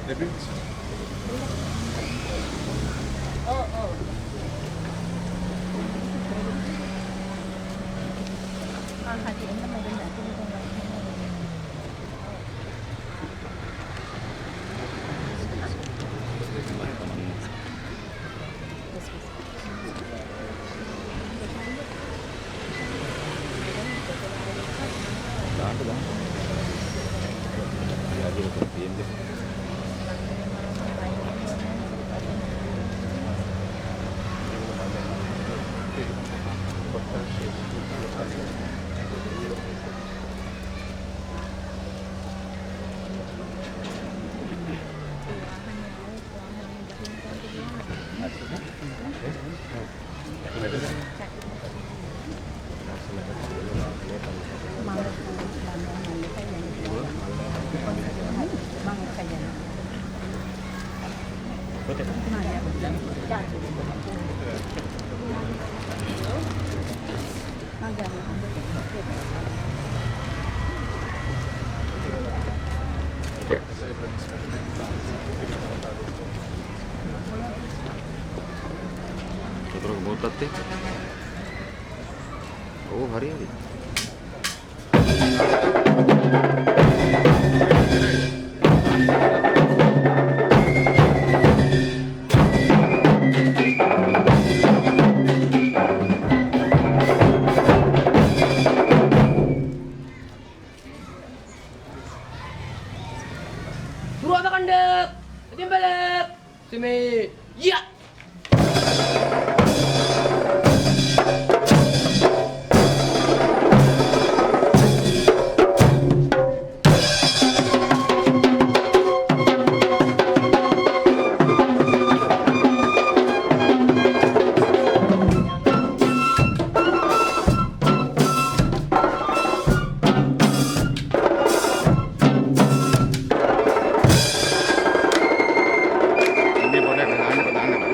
Debut. Terus mutat deh. Oh, hari ini. Suruh apa kandek? Tim balik. Sini. Ya. Ini boleh dengan petanda.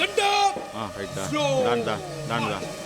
right dah. Dan dah. Dahan.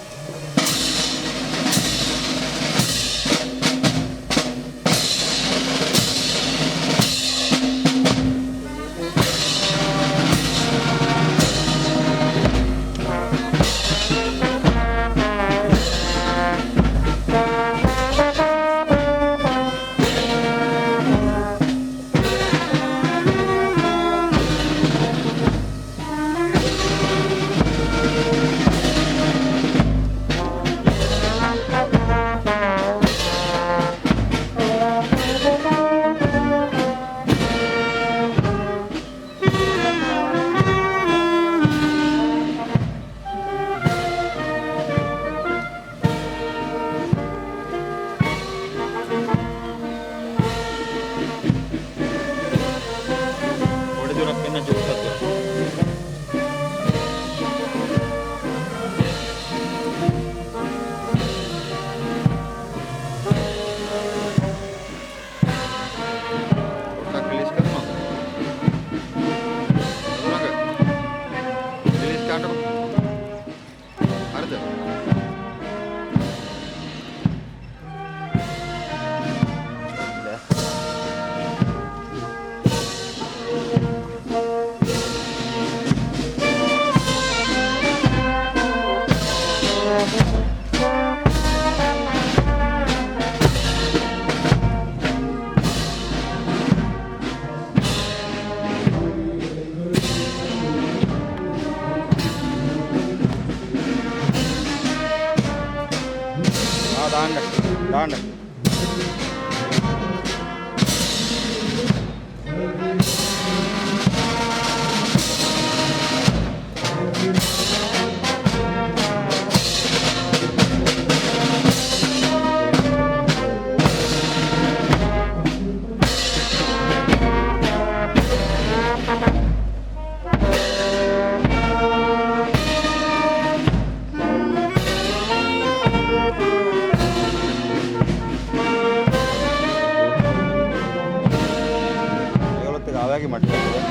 lagi mati. Oh,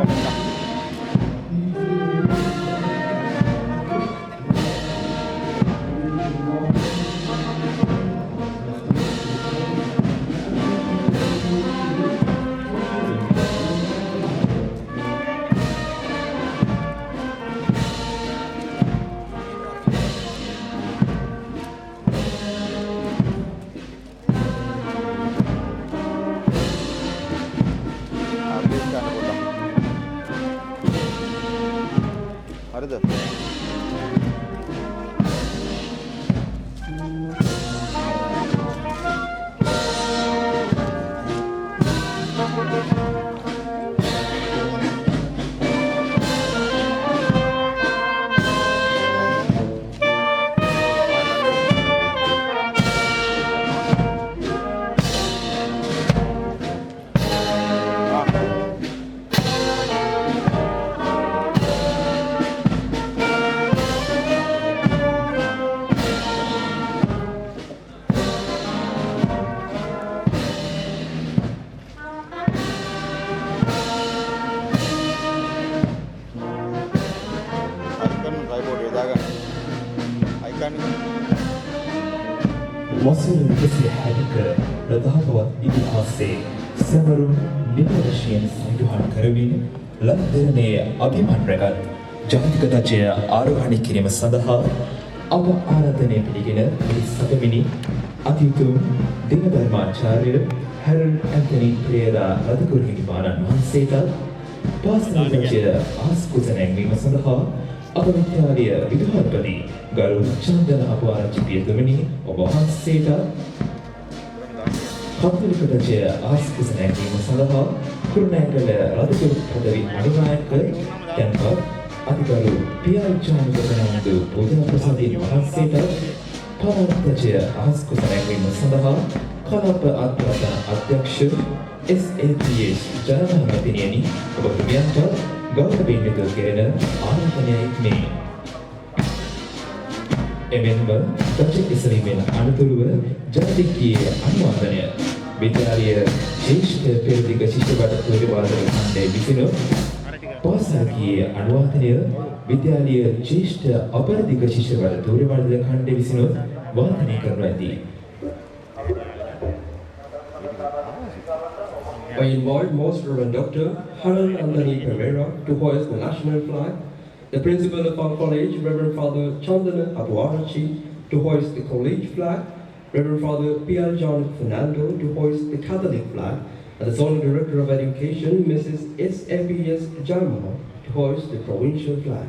benar. Ada. වසර 160ක ප්‍රතාපවත් ඉතිහාසයේ සමරුන් නිරවශයෙන් සඳහන් කරමින් ලන්දනයේ අභිමාන රැගත් ජාතික ධජය ආරෝහණය කිරීම සඳහා අප ආරාධනය පිළිගෙන මේ සදමිනි අතිතුම් දිනධර්මාචාර්ය හැරල්ඩ් ඇන්තනි පෙරේරා රදකුරු හිමිපාණන් වහන්සේට පාසල් ධජය ආස්කුස නැංවීම සඳහා අප විද්‍යාලය විදුහල්පති ගරු චන්දන අපආරච්චි පියතුමනි ඔබ වහන්සේට කතෝලික ධජය ආස්කුස නැංවීම සඳහා කුරුණෑගල රදකුරු පදවි අනිවාර්යක තැන්පත් අතිගරු පියාචාන් ගණන්දු පූජා ප්‍රසාදින් වහන්සේට පරාත් ධජය ආස්කුස නැංවීම සඳහා කලාප අධ්‍යාපන අධ්‍යක්ෂ SAPS ජනනායකණියනි ඔබ තුමියන්ට ගෞරවයෙන් යුතුව කෙරෙන ආරාධනයයි මේ. එමෙන්ම ධජ ඉසීමෙන් අනතුරුව ජාතිකීය අනුවාදනය විද්‍යාලීය ශ්‍රේෂ්ඨ පෙරදිග ශිෂ්‍ය බඩ පරිවාරක ඛණ්ඩයේ විසිනු පාසල්ගේ අනුවාදනය විද්‍යාලීය ශ්‍රේෂ්ඨ අපරදිග ශිෂ්‍යවර ධූරවර්ධන ඛණ්ඩ විසිනුත් වාදනය කරනු ඇති. I invite Most Reverend Dr. Harold Anthony Pereira to hoist the national flag, the principal of our college, Reverend Father Chandana Abuarachi, to hoist the college flag, Reverend Father Pierre John Fernando to hoist the Catholic flag, and the Zonal Director of Education, Mrs. S.M.B.S. Jarma, to hoist the provincial flag.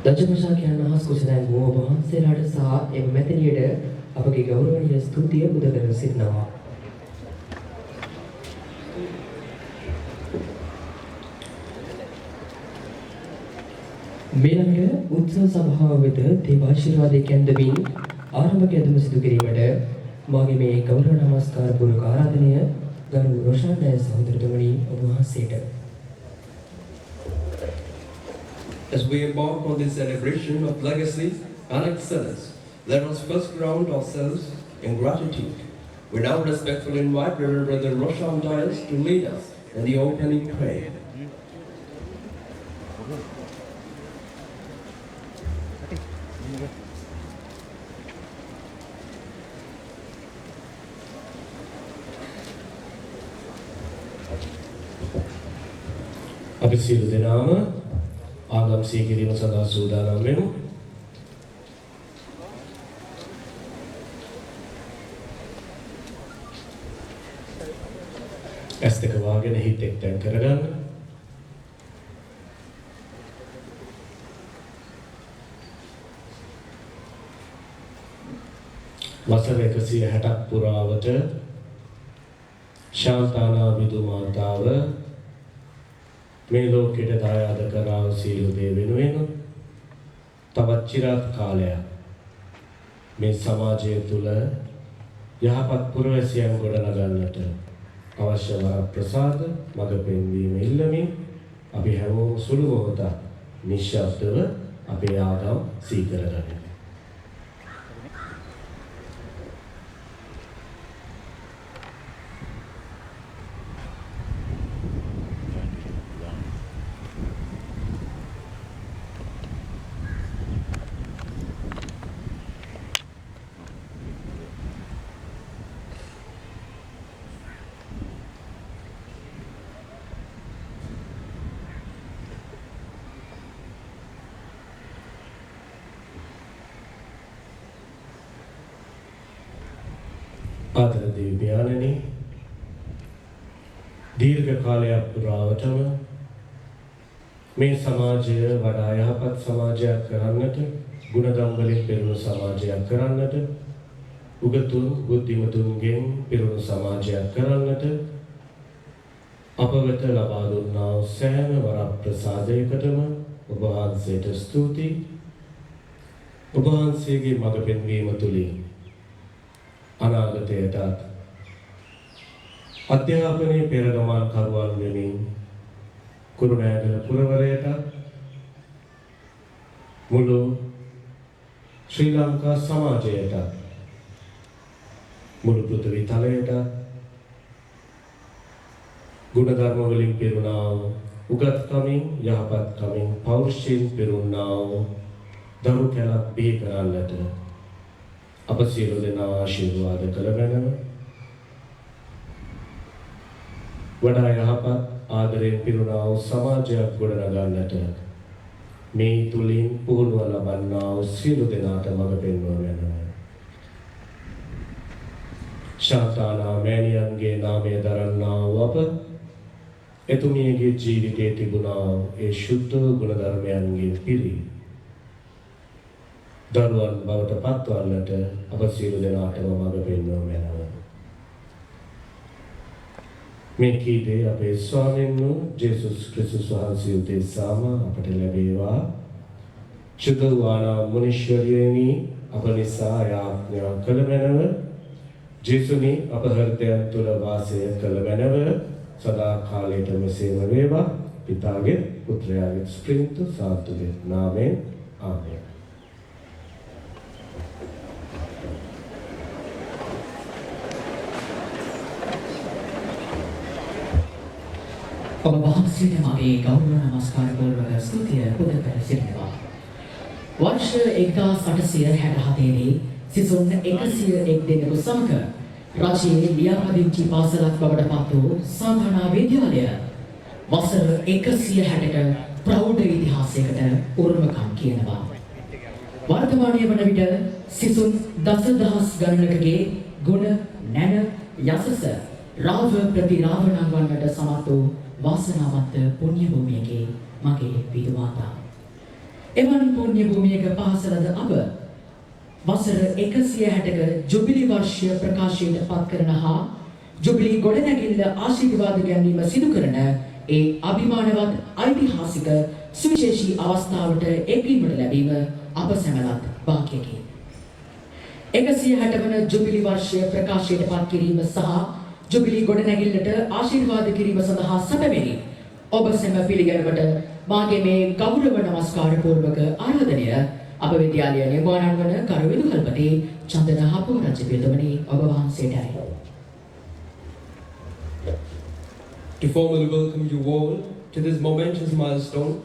දජමශා කියන අහස් කුසලයන් ඔබ වහන්සේලාට සහ එම මැතිණියට අපගේ ගෞරවනීය ස්තුතිය පුද කර සිටිනවා. මෙලඟ උත්සව සභාව වෙත දේවාශිර්වාදයේ කැඳවමින් ආරම්භක ඇදුම සිදු කිරීමට මාගේ මේ ගෞරව නමස්කාර පූර්වක ආරාධනය ගරු රොෂාන් සහෝදරතුමනි ඔබ වහන්සේට. As we embark on this celebration of legacy and excellence, let us first ground ourselves in gratitude. We now respectfully invite Reverend Brother Roshan Dias to lead us in the opening prayer. අපි සියලු දෙනාම ආගම් සීකිරීම සඳහා සූදානම් වෙමු. ඇස් දෙක වහගෙන හිත එක්තැන් කරගන්න. වසර 160ක් පුරාවට ශාන්තානා විදු මාතාව මේ ලෝකෙට දායාද කරා සියලු දේ වෙනුවෙන් තවත් চিරාත් කාලයක් මේ සමාජය තුළ යහපත් පුරවැසියන් ගොඩනගන්නට අවශ්‍ය වරප්‍රසාද මඟ පෙන්වීම ඉල්ලමින් අපි හැමෝම සුළු මොහොතක් නිශ්ශබ්දව අපේ ආගම් සීකරගනිමු. ආදරණීය දෙවියන්නි, දීර්ඝ කාලයක් පුරාවටම මේ සමාජය වඩා යහපත් සමාජයක් කරන්නට, ගුණධම් වලින් පිරුණු සමාජයක් කරන්නට, උගතුන් බුද්ධිමතුන්ගෙන් පිරුණු සමාජයක් කරන්නට අප වෙත ලබා දුන්නා වූ සෑම වරප්‍රසාදයකටම ඔබ වහන්සේට ස්තුතියි. ඔබ වහන්සේගේ මඟ පෙන්වීම තුලින් අනාගතයට අධ්‍යාපනයේ පෙරගමන් කරුවන් වෙමින් කුරුණෑගල පුරවරයට මුළු ශ්‍රී ලංකා සමාජයට මුළු පෘථිවි තලයට ගුණධර්ම වලින් පිරුණා වූ උගත්කමින් යහපත්කමින් පෞරුෂයෙන් පිරුණා වූ දරු කැලක් බිහි කරන්නට අප සියලු දෙනා ආශිර්වාද කරගැනීම වඩා යහපත් ආදරයෙන් පිරුණා වූ සමාජයක් ගොඩනගන්නට මේ තුලින් පුහුණුව ලබන්නා වූ සියලු දෙනාට මඟ පෙන්වනවා. ශාන්තානා මෑණියන්ගේ නාමය දරන්නා වූ අප එතුමියගේ ජීවිතයේ තිබුණා ඒ ශුද්ධ ගුණධර්මයන්ගෙන් පිරි දරුවන් බවට පත්වන්නට අප සියලු දෙනාටම මඟ පෙන්වනවා. මේ කීදේ අපේ ස්වාමීන් වහන්සේ ජේසුස් ක්‍රිස්තුස් වහන්සේ උදෙසාම අපට ලැබේවා. චුදවානා මුනිශ්වරයෙනි අප නිසා යාඥා කළ මැනව ජේසුනි අප හෘදයන් තුළ වාසය කළ මැනව සදා කාලයටම සේම වේවා. පිතාගේ පුත්‍රයාගේ ස්ප්‍රින්තු සාතුගේ නාමයෙන් ආමේන්. ඔබ වහන්සේට මගේ ගෞරව නමස්කාර පූර්වක ස්තුතිය පුද කර සිටිනවා. වර්ෂ 1867 දී සිසුන් 101 දෙනෙකු සමග රජයේ ලියාපදිංචි පාසලක් බවට පත් වූ සාන්තානා විද්‍යාලය වසර 160ක ප්‍රෞಢ ඉතිහාසයකට උරුමකම් කියනවා. වර්තමානයේ වන විට සිසුන් දසදහස් ගණනකගේ ගුණ නැන යසස රාව ප්‍රතිරාවණන් වන්නට සමත් වූ වාසනාවන්ත පුණ්‍ය භූමියකේ මගේ විදුමාතා එවන් පුණ්‍ය භූමියක පහසලද අප වසර 160ක ජුබිලි වර්ෂය ප්‍රකාශයට පත් කරන හා ජුබිලි ගොඩනැගිල්ල ආශිර්වාද ගැනීම සිදු කරන ඒ අභිමානවත් ඓතිහාසික සුවිශේෂී අවස්ථාවට එක්වීමට ලැබීම අප සැමලත් වාක්‍යකි. 160 වන ජුබිලි වර්ෂය ප්‍රකාශයට පත් කිරීම සහ ජුබිලි ගොඩනැගිල්ලට ආශිර්වාද කිරීම සඳහා සැපෙමි. ඔබ සැම පිළිගැනීමට මාගේ මේ ගෞරව නමස්කාර පූර්වක ආරාධනය අප විද්‍යාලය නිර්මාණන් වන කරු විදුහල්පති චන්දන හපුරජ පියතුමනි ඔබ වහන්සේටයි. To formally welcome you all to this momentous milestone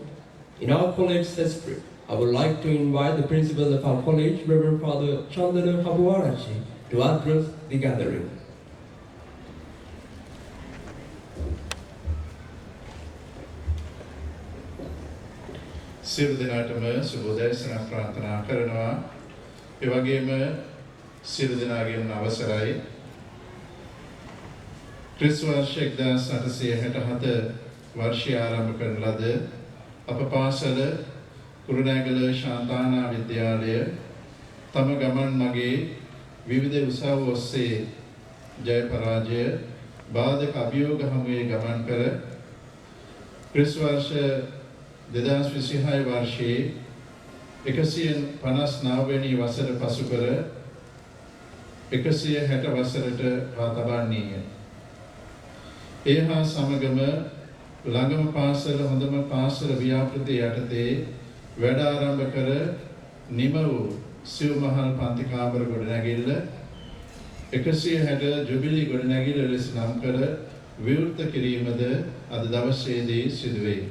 in our college's history, I would like to invite the principal of our college, Reverend Father Chandana Habuarachi, to address the gathering. සියලු දෙනාටම සුබෝදෑසන ප්‍රාර්ථනා කරනවා. ඒ වගේම සියලු දෙනාගේම අවසරයි. ක්‍රිස්තු වර්ෂ 1867 වර්ෂය ආරම්භ කරන ලද අප පාසල කුරුණෑගල ශාන්තානා විද්‍යාලය තම ගමන් මගේ විවිධ උසාව ඔස්සේ ජය පරාජය බාධක අභියෝග හමුවේ ගමන් කර ක්‍රිස්තු වර්ෂ 2026 වර්ෂයේ 159 වෙනි වසර පසු කර 160 වසරට පා තබන්නීය. ඒ හා සමගම ළඟම පාසල හොඳම පාසල ව්‍යාපෘතිය යටතේ වැඩ ආරම්භ කර නිම වූ සිව්මහල් පන්ති කාමර ගොඩනැගිල්ල 160 ජුබිලි ගොඩනැගිල්ල ලෙස නම් කර විවෘත කිරීමද අද දවසේදී සිදුවේ.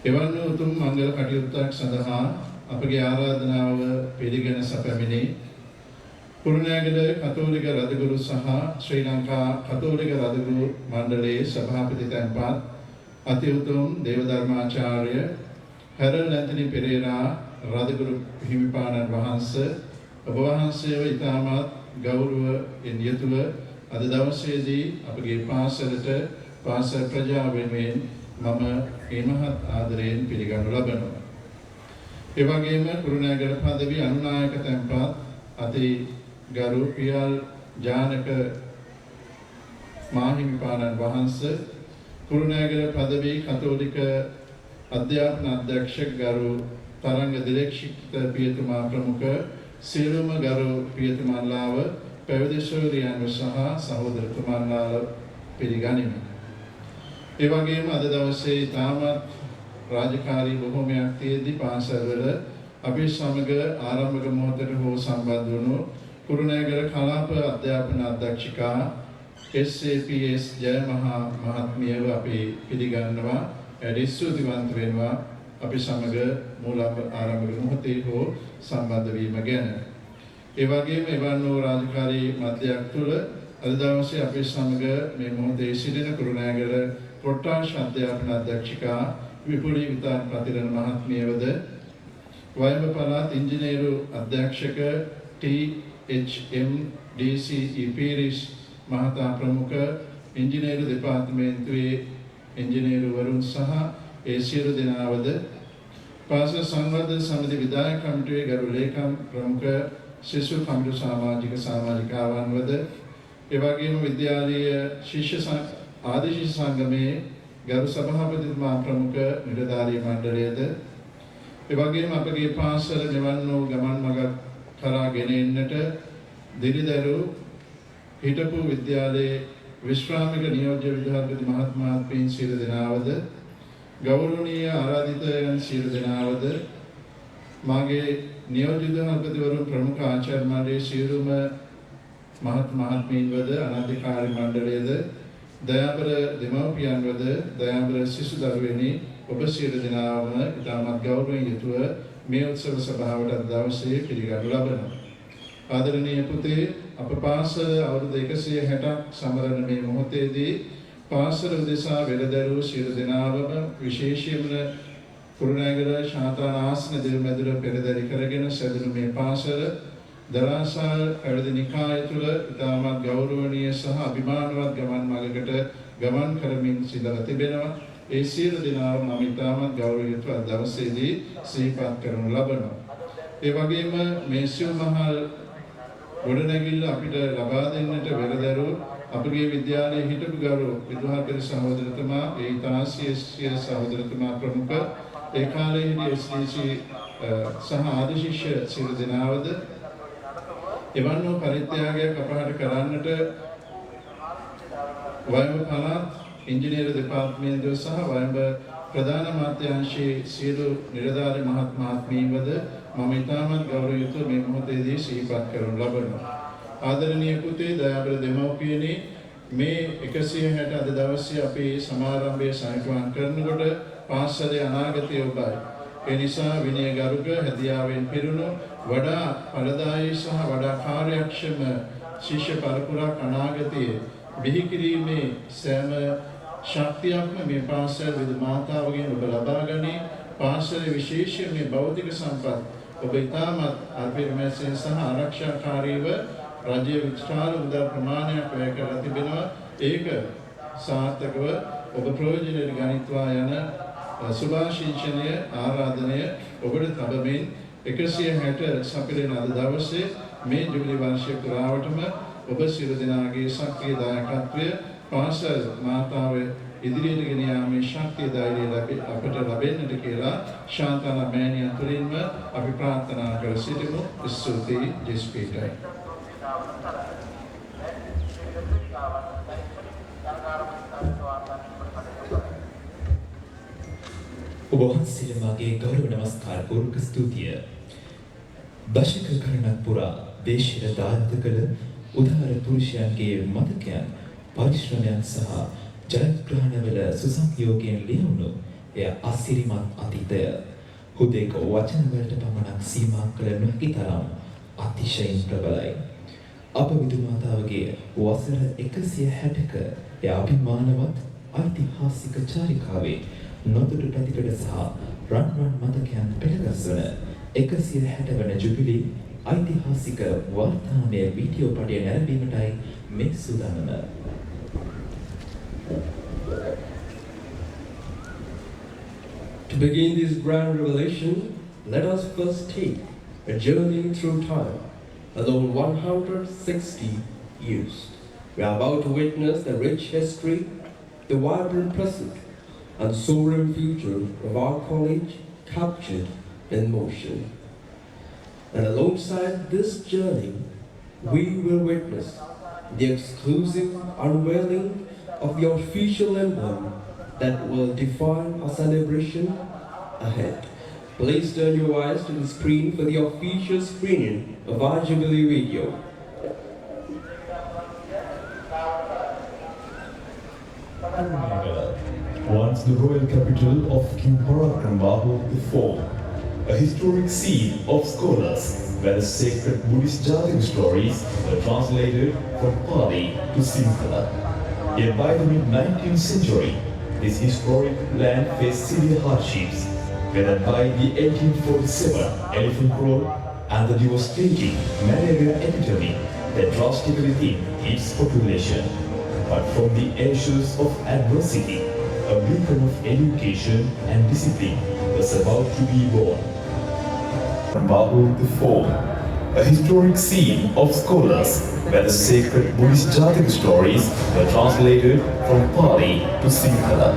එවන් උතුම් මංගල කටයුත්තක් සඳහා අපගේ ආරාධනාව පිළිගෙන සැපැමිණි කුරුණෑගල කතෝලික රදගුරු සහ ශ්‍රී ලංකා කතෝලික රදගුරු මණ්ඩලයේ සභාපති තැන්පත් අති උතුම් දේවධර්මාචාර්ය හැරල් ඇන්තනි පෙරේරා රදගුරු හිමිපාණන් වහන්සේ ඔබ වහන්සේව ඉතාමත් ගෞරවයෙන් යුතුව අද දවසේදී අපගේ පාසලට පාසල් ප්‍රජාව වෙනුවෙන් මම මහත් ආදරයෙන් පිළිගනු ලබනවා. ඒ වගේම කුරුණෑගල පදවි අනුනායක තැන්පත් අති ගරු පියල් ජානක මාහිමිපාණන් වහන්සේ කුරුණෑගල පදවි කතෝලික අධ්‍යාපන අධ්‍යක්ෂක ගරු තරංග දිලක්ෂිත පියතුමා ප්‍රමුඛ සියලුම ගරු පියතුමන්ලාව පැවිදි ශූරියන්ව සහ සහෝදරතුමන්ලාව පිළිගනිමි. ඒ වගේම අද දවසේ තාමත් රාජකාරී බොහෝමයක් තියදී පාසල්වල අපි සමග ආරම්භක මොහොතට හෝ සම්බන්ධ වුණු කුරුණෑගල කලාප අධ්‍යාපන අධ්‍යක්ෂිකා SAPS ජයමහා මහත්මියව අපි පිළිගන්නවා. ස්තුතිවන්ත වෙනවා අපි සමග මූල ආරම්භක මොහොතේ හෝ සම්බන්ධ වීම ගැන. ඒ වගේම එවන් වූ රාජකාරී මධ්‍යයක් තුළ අද දවසේ අපි සමග මේ මොහොතේ සිටින කුරුණෑගල කොට්ටාශ අධ්‍යාපන අධ්‍යක්ෂිකා විපුලී විතාන ප්‍රතිරණ මහත්මියවද වයඹ පළාත් ඉංජිනේරු අධ්‍යක්ෂක THM DC පීරිස් මහතා ප්‍රමුඛ ඉංජිනේරු දෙපාර්තමේන්තුවේ ඉංජිනේරුවරුන් සහ ඒ සියලු දෙනාවද පාසල් සංවර්ධන සමිති විධායක කමිටුවේ ගරු ලේකම් ප්‍රමුඛ ශිෂ්‍ය කමිටු සමාජිකාවන්වද ඒ වගේම විද්‍යාලීය ශිෂ්‍ය ආදී ශිෂ්‍ය සංගමේ ගරු සභාපතිතුමා ප්‍රමුඛ නිලධාරී මණ්ඩලයද ඒ වගේම අපගේ පාසල නිවන් වූ ගමන් මඟ කරා ගෙන එන්නට දිරිදරු හිටපු විද්‍යාලයේ විශ්‍රාමික නියෝජ්‍ය විදුහල්පති මහත්මයාත්මීන් සියලු දෙනාවද ගෞරවනීය ආරාධිතයන් සියලු දෙනාවද මාගේ නියෝජ්‍ය විදුහල්පතිවරුන් ප්‍රමුඛ ආචාර්ය මණ්ඩලයේ සියලුම මහත්මීන්වද අනධිකාරී මණ්ඩලයේද දයාබර දෙමව්පියන්වද දයාබර සිසු දරුවෙනි ඔබ සියලු දෙනාම ඉතාමත් ගෞරවයෙන් යුතුව මේ උත්සව සභාවට අද දවසේ පිළිගනු ලබනවා. ආදරණීය පුතේ අප පාසල අවුරුදු 160ක් සමරන මේ මොහොතේදී පාසල උදෙසා වෙළදැරූ සියලු දෙනාම විශේෂයෙන්ම කුරුණෑගල ශාන්තානාසන දෙව්මැදුර පෙරදරි කරගෙන සැදෙනු මේ පාසල දරාසල් පැවිදි නිකාය තුළ ඉතාමත් ගෞරවනීය සහ අභිමානවත් ගමන් මඟකට ගමන් කරමින් සිඳලා තිබෙනවා. ඒ සියලු දෙනාම මම ඉතාමත් ගෞරවයුතුව අද දවසේදී සිහිපත් කරනු ලබනවා. ඒ වගේම මේ සිව් මහල් ගොඩනැගිල්ල අපිට ලබා දෙන්නට වෙරදැරු අපගේ විද්‍යාලයේ හිටපු ගරු විදුහල්පති සහෝදරතුමා ඒ ඉතාසිය සහෝදරතුමා ප්‍රමුඛ ඒ කාලයේදී SDC සහ ආදි ශිෂ්‍ය සියලු දෙනාවද එවන් වූ පරිත්‍යාගයක් අපහට කරන්නට වයඹ පළාත් ඉංජිනේරු දෙපාර්තමේන්තුව සහ වයඹ ප්‍රධාන අමාත්‍යාංශයේ සියලු නිලධාරි මහත් මහත්මීන්වද මම ඉතාමත් ගෞරවයුතුව මේ මොහොතේදී සිහිපත් කරනු ලබනවා. ආදරණීය පුතේ දයාබර දෙමව්පියනි මේ 160 අද දවසේ අපි සමාරම්භයේ සංකලන කරනකොට පාසලේ අනාගතය ඔබයි. ඒ නිසා විනයගරුක හැදියාවෙන් පිරුණු වඩා ඵලදායී සහ වඩා කාර්යක්ෂම ශිෂ්‍ය පරපුරක් අනාගතයේ බිහි කිරීමේ සෑම ශක්තියක්ම මේ පාසල් විදු මාතාවගෙන් ඔබ ලබා ගනී. පාසලේ විශේෂයෙන් මේ භෞතික සම්පත් ඔබ ඉතාමත් අර්පණමැසෙන් සහ ආරක්ෂාකාරීව රජයේ විශාල මුදල් ප්‍රමාණයක් වැය කරලා තිබෙනවා. ඒක සාර්ථකව ඔබ ප්‍රයෝජනෙට ගනිත්වා යන සුභාශිංසනය ආරාධනය ඔබට තබමින් 160 සපිරෙන අද දවසේ මේ ජුබිලි වර්ෂය පුරාවටම ඔබ සියලු දෙනාගේ ශක්තිය දායකත්වය පාසල් මාතාවේ ඉදිරියට ගෙන යාමේ ශක්තිය ධෛර්යය අපට ලැබෙන්නට කියලා ශාන්තානා මෑණියන් තුළින්ම අපි ප්‍රාර්ථනා කර සිටිමු. ස්තුතියි ජෙස්පීටයි. ඔබ වහන්සේට මාගේ ගෞරව නමස්කාර පූර්වක ස්තුතිය. දශක ගණනක් පුරා දේශීය දායක කළ උදාර පුරුෂයන්ගේ මතකයන් පරිශ්‍රමයන් සහ ජයග්‍රහණවල සුසංයෝගයෙන් ලියවුණු එය අසිරිමත් අතීතය හුදෙක වචන වලට පමණක් සීමා කළ නොහැකි තරම් අතිශයින් ප්‍රබලයි. අප විදු මාතාවගේ වසර 160ක එය අභිමානවත් ඓතිහාසික චාරිකාවේ නොදුටු පැතිකඩ සහ රන්වන් මතකයන් පෙළගස්වන 160 වන ජුබිලි ඓතිහාසික වර්තමානයේ වීඩියෝ පටය නැරඹීමටයි මේ සූදානම. To begin this grand revelation, let us first take a journey through time, along 160 years. We are about to witness the rich history, the vibrant present, and soaring future of our college captured in motion. And alongside this journey, we will witness the exclusive unveiling of the official emblem that will define our celebration ahead. Please turn your eyes to the screen for the official screening of our Jubilee video. Once the royal capital of King Parakram Bahu IV, a historic seat of scholars where the sacred Buddhist Jathik stories were translated from Pali to Sinhala. Yet by the mid-19th century, this historic land faced severe hardships, whether by the 1847 Elephant Road and the devastating malaria epidemic that drastically thinned its population. But from the ashes of adversity, a beacon of education and discipline was about to be born. Bahu IV, a historic scene of scholars where the sacred Buddhist Jathik stories were translated from Pali to Sinhala.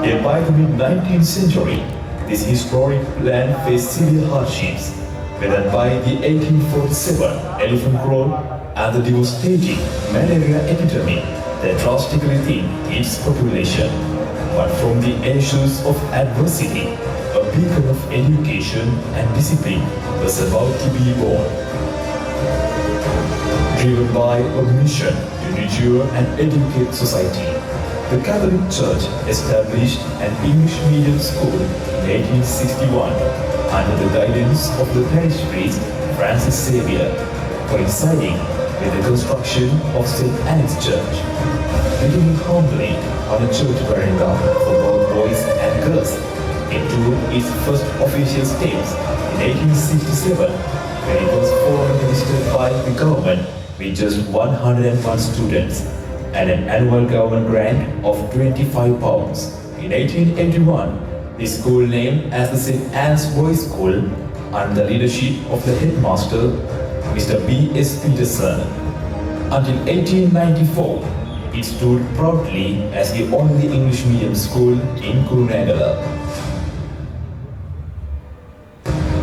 Yet by the mid-19th century, this historic land faced severe hardships, whether by the 1847 Elephant Road and the devastating malaria epidemic that drastically thinned its population. But from the ashes of adversity, a beacon of education and discipline was about to be born. Driven by a mission to nurture and educate society, the Catholic Church established an English medium school in 1861 under the guidance of the parish priest Francis Xavier, coinciding with the construction of St. Anne's Church. Beginning humbly on a church veranda for both boys and girls, it took its first official steps in 1867 when it was formally registered by the government with just 101 students and an annual government grant of £25. in 1881, the school named as the St. Anne's Boys' School under the leadership of the headmaster, Mr. B.S. Peterson. Until 1894, it stood proudly as the only English medium school in Kurunegala.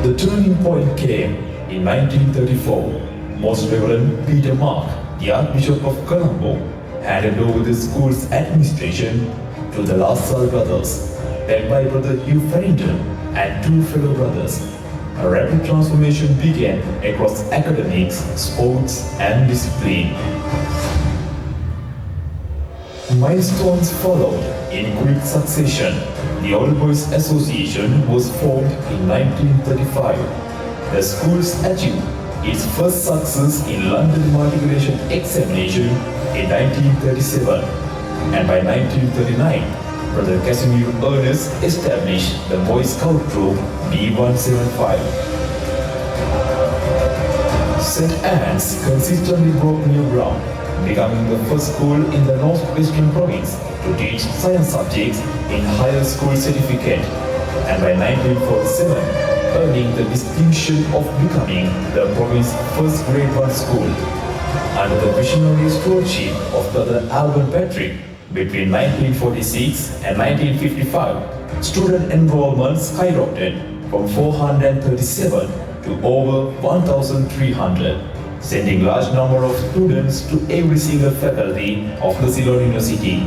The turning point came in 1934. Most Reverend Peter Mark, the Archbishop of Colombo, handed over the school's administration to the LaSalle brothers, led by Brother Hugh Farrington and two fellow brothers. A rapid transformation began across academics, sports, and discipline. Milestones followed in quick succession. The Old Boys Association was formed in 1935. The school achieved its first success in London Matriculation Examination in 1937, and by 1939, Brother Casimir Ernest established the Boy Scout Troop B175. St. Anne's consistently broke new ground, becoming the first school in the Northwestern Province to teach science subjects in higher school certificate, and by 1947, earning the distinction of becoming the province's first grade 1 school. Under the visionary stewardship of Brother Alban Patrick, between 1946 and 1955, student enrollment skyrocketed from 437 to over 1,300, sending large number of students to every single faculty of the Ceylon University.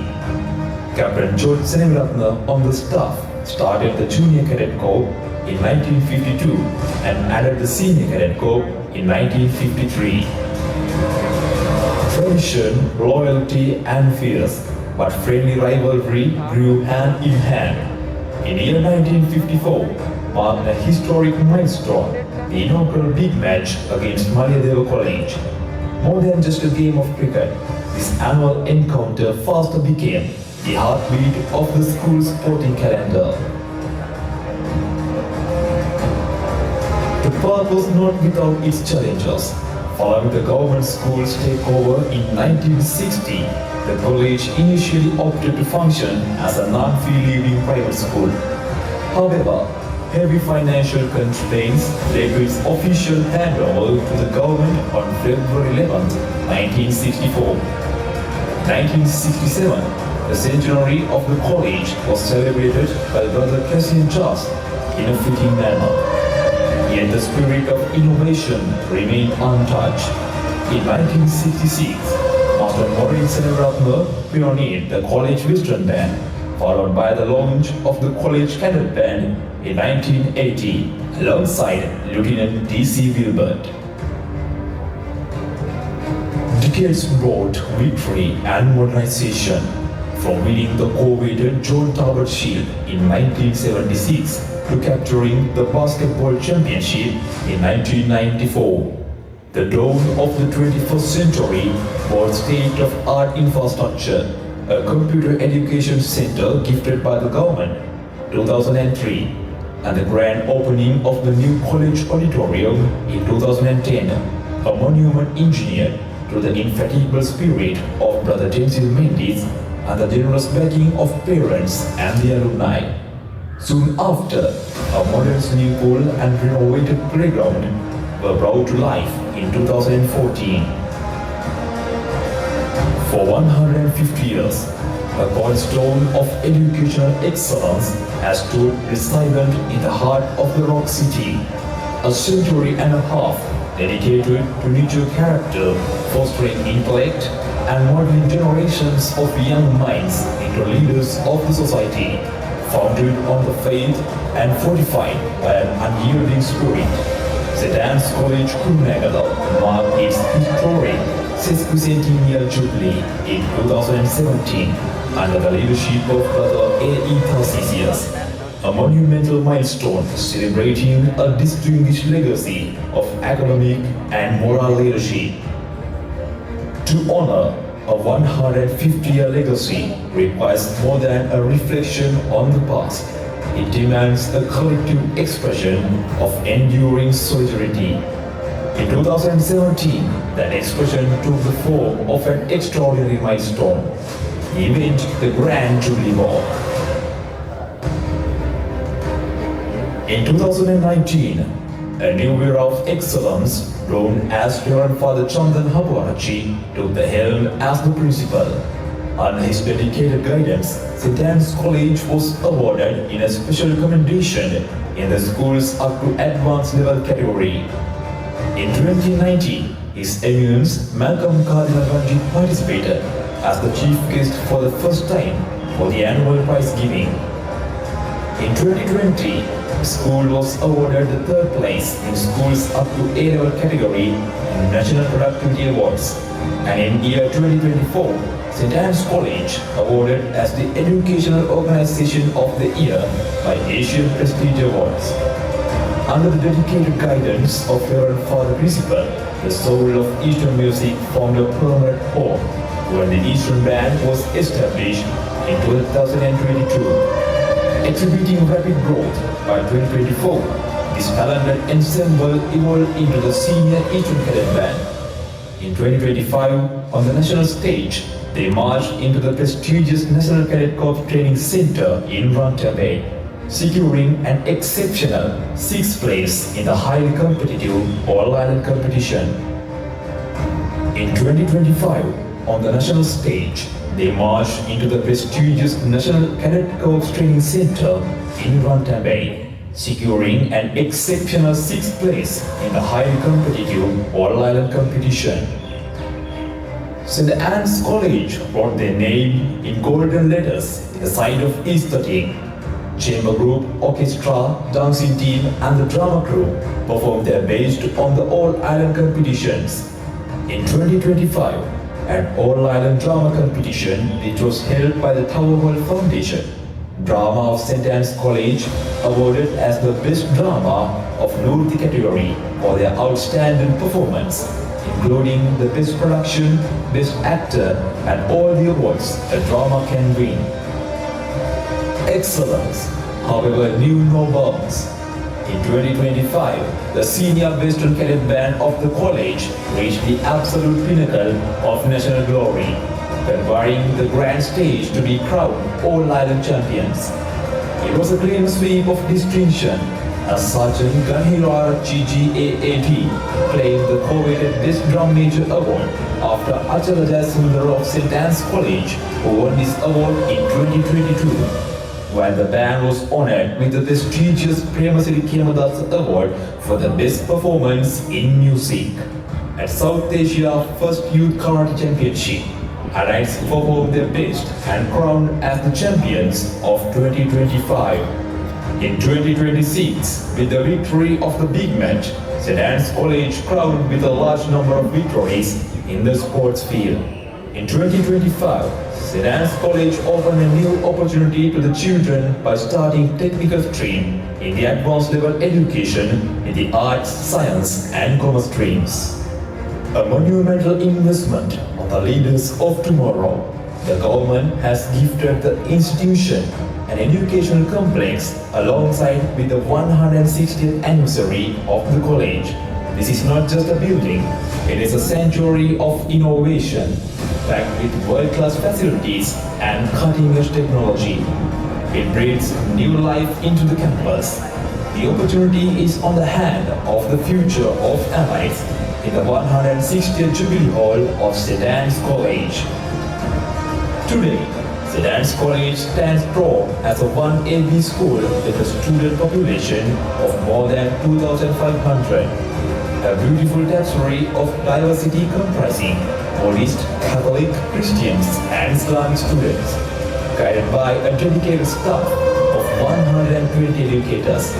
Captain George Seneviratne on the staff started the Junior Cadet Corps in 1952 and added the Senior Cadet Corps in 1953. Tradition, loyalty, and fierce but friendly rivalry grew hand in hand. In the year 1954, marked a historic milestone, the inaugural big match against Malayadeva College. More than just a game of cricket, this annual encounter faster became the heartbeat of the school's sporting calendar. The path was not without its challenges. Following the government school's takeover in 1960, the college initially opted to function as a non-fee-leaving private school. However, heavy financial constraints led to its official handover to the government on February 11, 1964. 1967, the centenary of the college was celebrated by Brother Cassian Just in a fitting manner. Yet the spirit of innovation remained untouched. In 1966, Master Maureen Seneviratne pioneered the College Western Band, followed by the launch of the College Cadet Band in 1980, alongside Lieutenant D.C. Wilbert. Decades brought victory and modernization, from winning the coveted John Talbot Shield in 1976 to capturing the basketball championship in 1994. The dawn of the 21st century brought state-of-art infrastructure, a computer education center gifted by the government, 2003, and the grand opening of the new college auditorium in 2010, a monument engineered to the infatigable spirit of Brother Denzil Mendes and the generous backing of parents and the alumni. Soon after, a modern swimming pool and renovated playground were brought to life in 2014. For 150 years, a cornerstone of educational excellence has stood resilient in the heart of the Rock City, a century and a half dedicated to nurture character, fostering intellect, and modeling generations of young minds into leaders of the society, founded on the faith and fortified by an unyielding spirit. St. Anne's College Kurunegala marked its historic sesquicentennial jubilee in 2017 under the leadership of Brother A.E. Tarcisius, a monumental milestone celebrating a distinguished legacy of academic and moral leadership. To honor a 150-year legacy requires more than a reflection on the past. It demands a collective expression of enduring solidarity. In 2017, that expression took the form of an extraordinary milestone, the event, the Grand Jubilee Ball. In 2019, a new era of excellence, known as Reverend Father Chandan Habuarachi, took the helm as the principal. Under his dedicated guidance, St. Anne's College was awarded in a special commendation in the school's up to advanced level category. In 2019, His Eminence Malcolm Cardinal Ranjit participated as the chief guest for the first time for the annual prize giving. In 2020, the school was awarded the third place in schools up to A-level category in National Productivity Awards. And in year 2024, St. Anne's College awarded as the Educational Organization of the Year by Asian Prestige Awards. Under the dedicated guidance of Reverend Father Principal, the soul of Eastern music found a permanent home when the Eastern Band was established in 2022. Exhibiting rapid growth by 2024, this talented ensemble evolved into the Senior Eastern Cadet Band. In 2025, on the national stage, they marched into the prestigious National Cadet Corps Training Center in Ranthambore, securing an exceptional 6th place in the highly competitive All-Ireland competition. In 2025, on the national stage, they marched into the prestigious National Cadet Corps Training Center in Ranthambore, securing an exceptional 6th place in the highly competitive All-Ireland competition. St. Anne's College wrote their name in golden letters in the side of East 13. Chamber group, orchestra, dancing team and the drama crew performed their best on the All-Ireland competitions. In 2025, an All-Ireland drama competition which was held by the Tower Hall Foundation, Drama of St. Anne's College awarded as the Best Drama of Nurti category for their outstanding performance, including the Best Production, Best Actor and all the awards a drama can win. Excellence, however, knew no bounds. In 2025, the Senior Western Cadet Band of the college reached the absolute pinnacle of national glory, conferring the grand stage to be crowned All-Ireland champions. It was a clean sweep of distinction as Sergeant Ganhirwar GGAAT claimed the coveted Best Drum Major Award after Achala Jayasundar of St. Anne's College, who won this award in 2022. While the band was honored with the prestigious Premasiri Kemadas Award for the best performance in music. At South Asia First Youth Karate Championship, Allies performed their best and crowned as the champions of 2025. In 2026, with the victory of the big match, St. Anne's College crowned with a large number of victories in the sports field. In 2025, St. Anne's College opened a new opportunity to the children by starting technical stream in the advanced level education in the arts, science and commerce streams. A monumental investment on the leaders of tomorrow, the government has gifted the institution an educational complex alongside with the 160th anniversary of the college. This is not just a building, it is a sanctuary of innovation, packed with world-class facilities and cutting-edge technology. It breathes new life into the campus. The opportunity is on the hand of the future of Allies in the 160th Jubilee Hall of St. Anne's College. Today, St. Anne's College stands tall as a 1AB school with a student population of more than 2,500. A beautiful tapestry of diversity comprising Buddhist, Catholic, Christians and Islamic students, guided by a dedicated staff of 120 educators.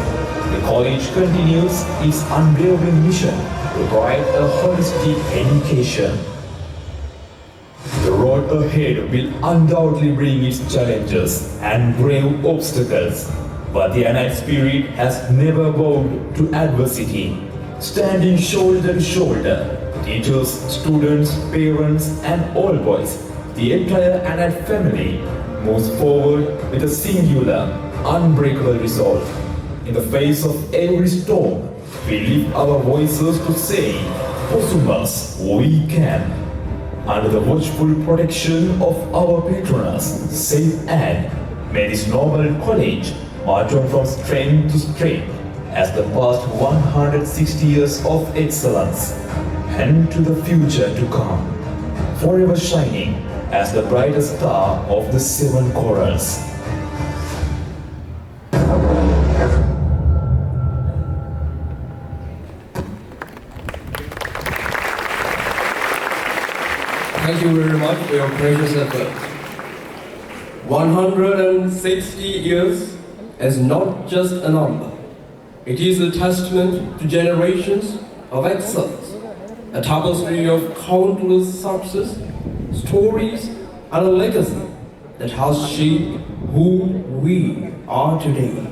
The college continues its unwavering mission to provide a holistic education. The road ahead will undoubtedly bring its challenges and grave obstacles, but the Annite spirit has never bowed to adversity. Standing shoulder to shoulder, teachers, students, parents and all boys, the entire Annite family moves forward with a singular, unbreakable resolve. In the face of every storm, we lift our voices to say, Posumas, we can. Under the watchful protection of our patroness, St. Anne, may this noble college march on from strength to strength, as the past 160 years of excellence and to the future to come, forever shining as the brightest star of the seven chorals. Thank you very much for your precious effort. 160 years is not just a number. It is a testament to generations of excellence, a tapestry of countless success, stories, and a legacy that has shaped who we are today.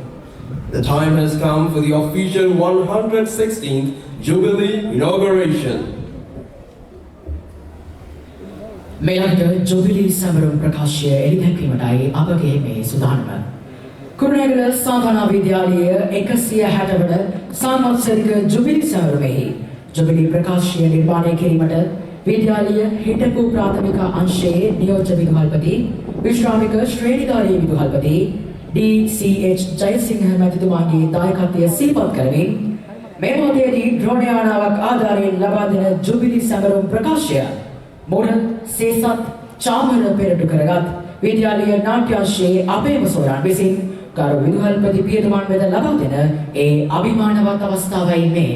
The time has come for the official 116th Jubilee inauguration. මෙලට ජොබිලි සමරුම් ප්‍රකාශය එළිදැක්වීමටයි අපගේ මේ සූදානම. කුරුණෑගල සාධනා විද්‍යාලය 160 වන සාංවත්සරික ජොබිලි සමරුමෙහි ජොබිලි ප්‍රකාශය නිර්මාණය කිරීමට විද්‍යාලය හිටපු ප්‍රාථමික අංශයේ නියෝජ්‍ය විදුහල්පති විශ්‍රාමික ශ්‍රේණිධාරී විදුහල්පති DCH ජයසිංහ මැතිතුමාගේ දායකත්වය සිහිපත් කරමින් මේ මොහොතේදී ඩ්‍රෝන් යානාවක් ආධාරයෙන් ලබා දෙන ජොබිලි සමරුම් ප්‍රකාශය මොඩල් සේසත් චාමර පෙරටු කරගත් විද්‍යාලීය නාට්‍යාංශයේ අපේම සෝරන් විසින් ගරු විදුහල්පති පියතුමන් වෙත ලබා දෙන ඒ අභිමානවත් අවස්ථාවයි මේ.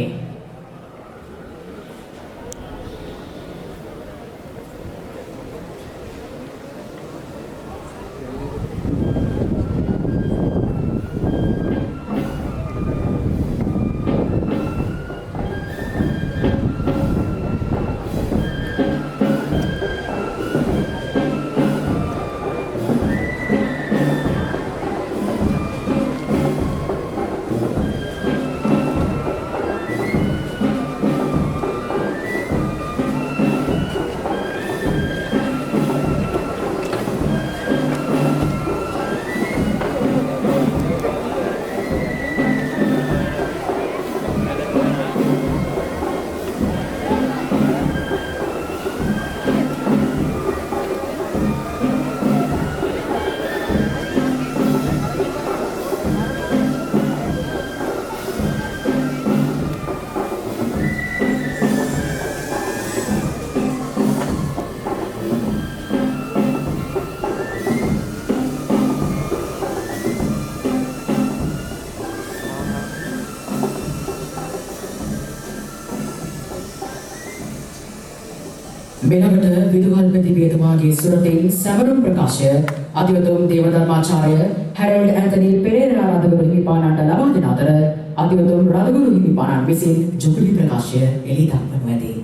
මෙලකට විදුහල්පති පියතුමාගේ සුරතින් සැවරුම් ප්‍රකාශය අධිවතුම් දේවධර්මාචාර්ය හැරල්ඩ් ඇන්තනි පෙරේරා රදගුරු හිමිපාණන්ට ලබා දෙන අතර අධිවතුම් රදගුරු හිමිපාණන් විසින් ජුබිලි ප්‍රකාශය එළි දක්වනු ඇති.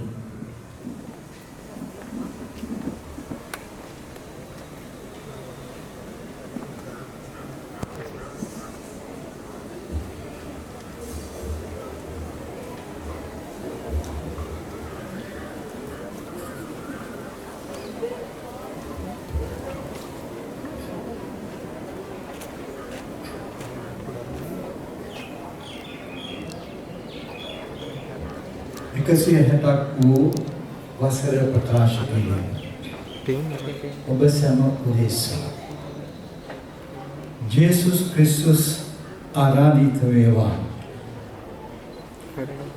එකසිය 60ක් වූ වසර ප්‍රකාශ කිරීම ඔබ සැම උදෙසා ජේසුස් ක්‍රිස්තුස් ආරාධිත වේවා.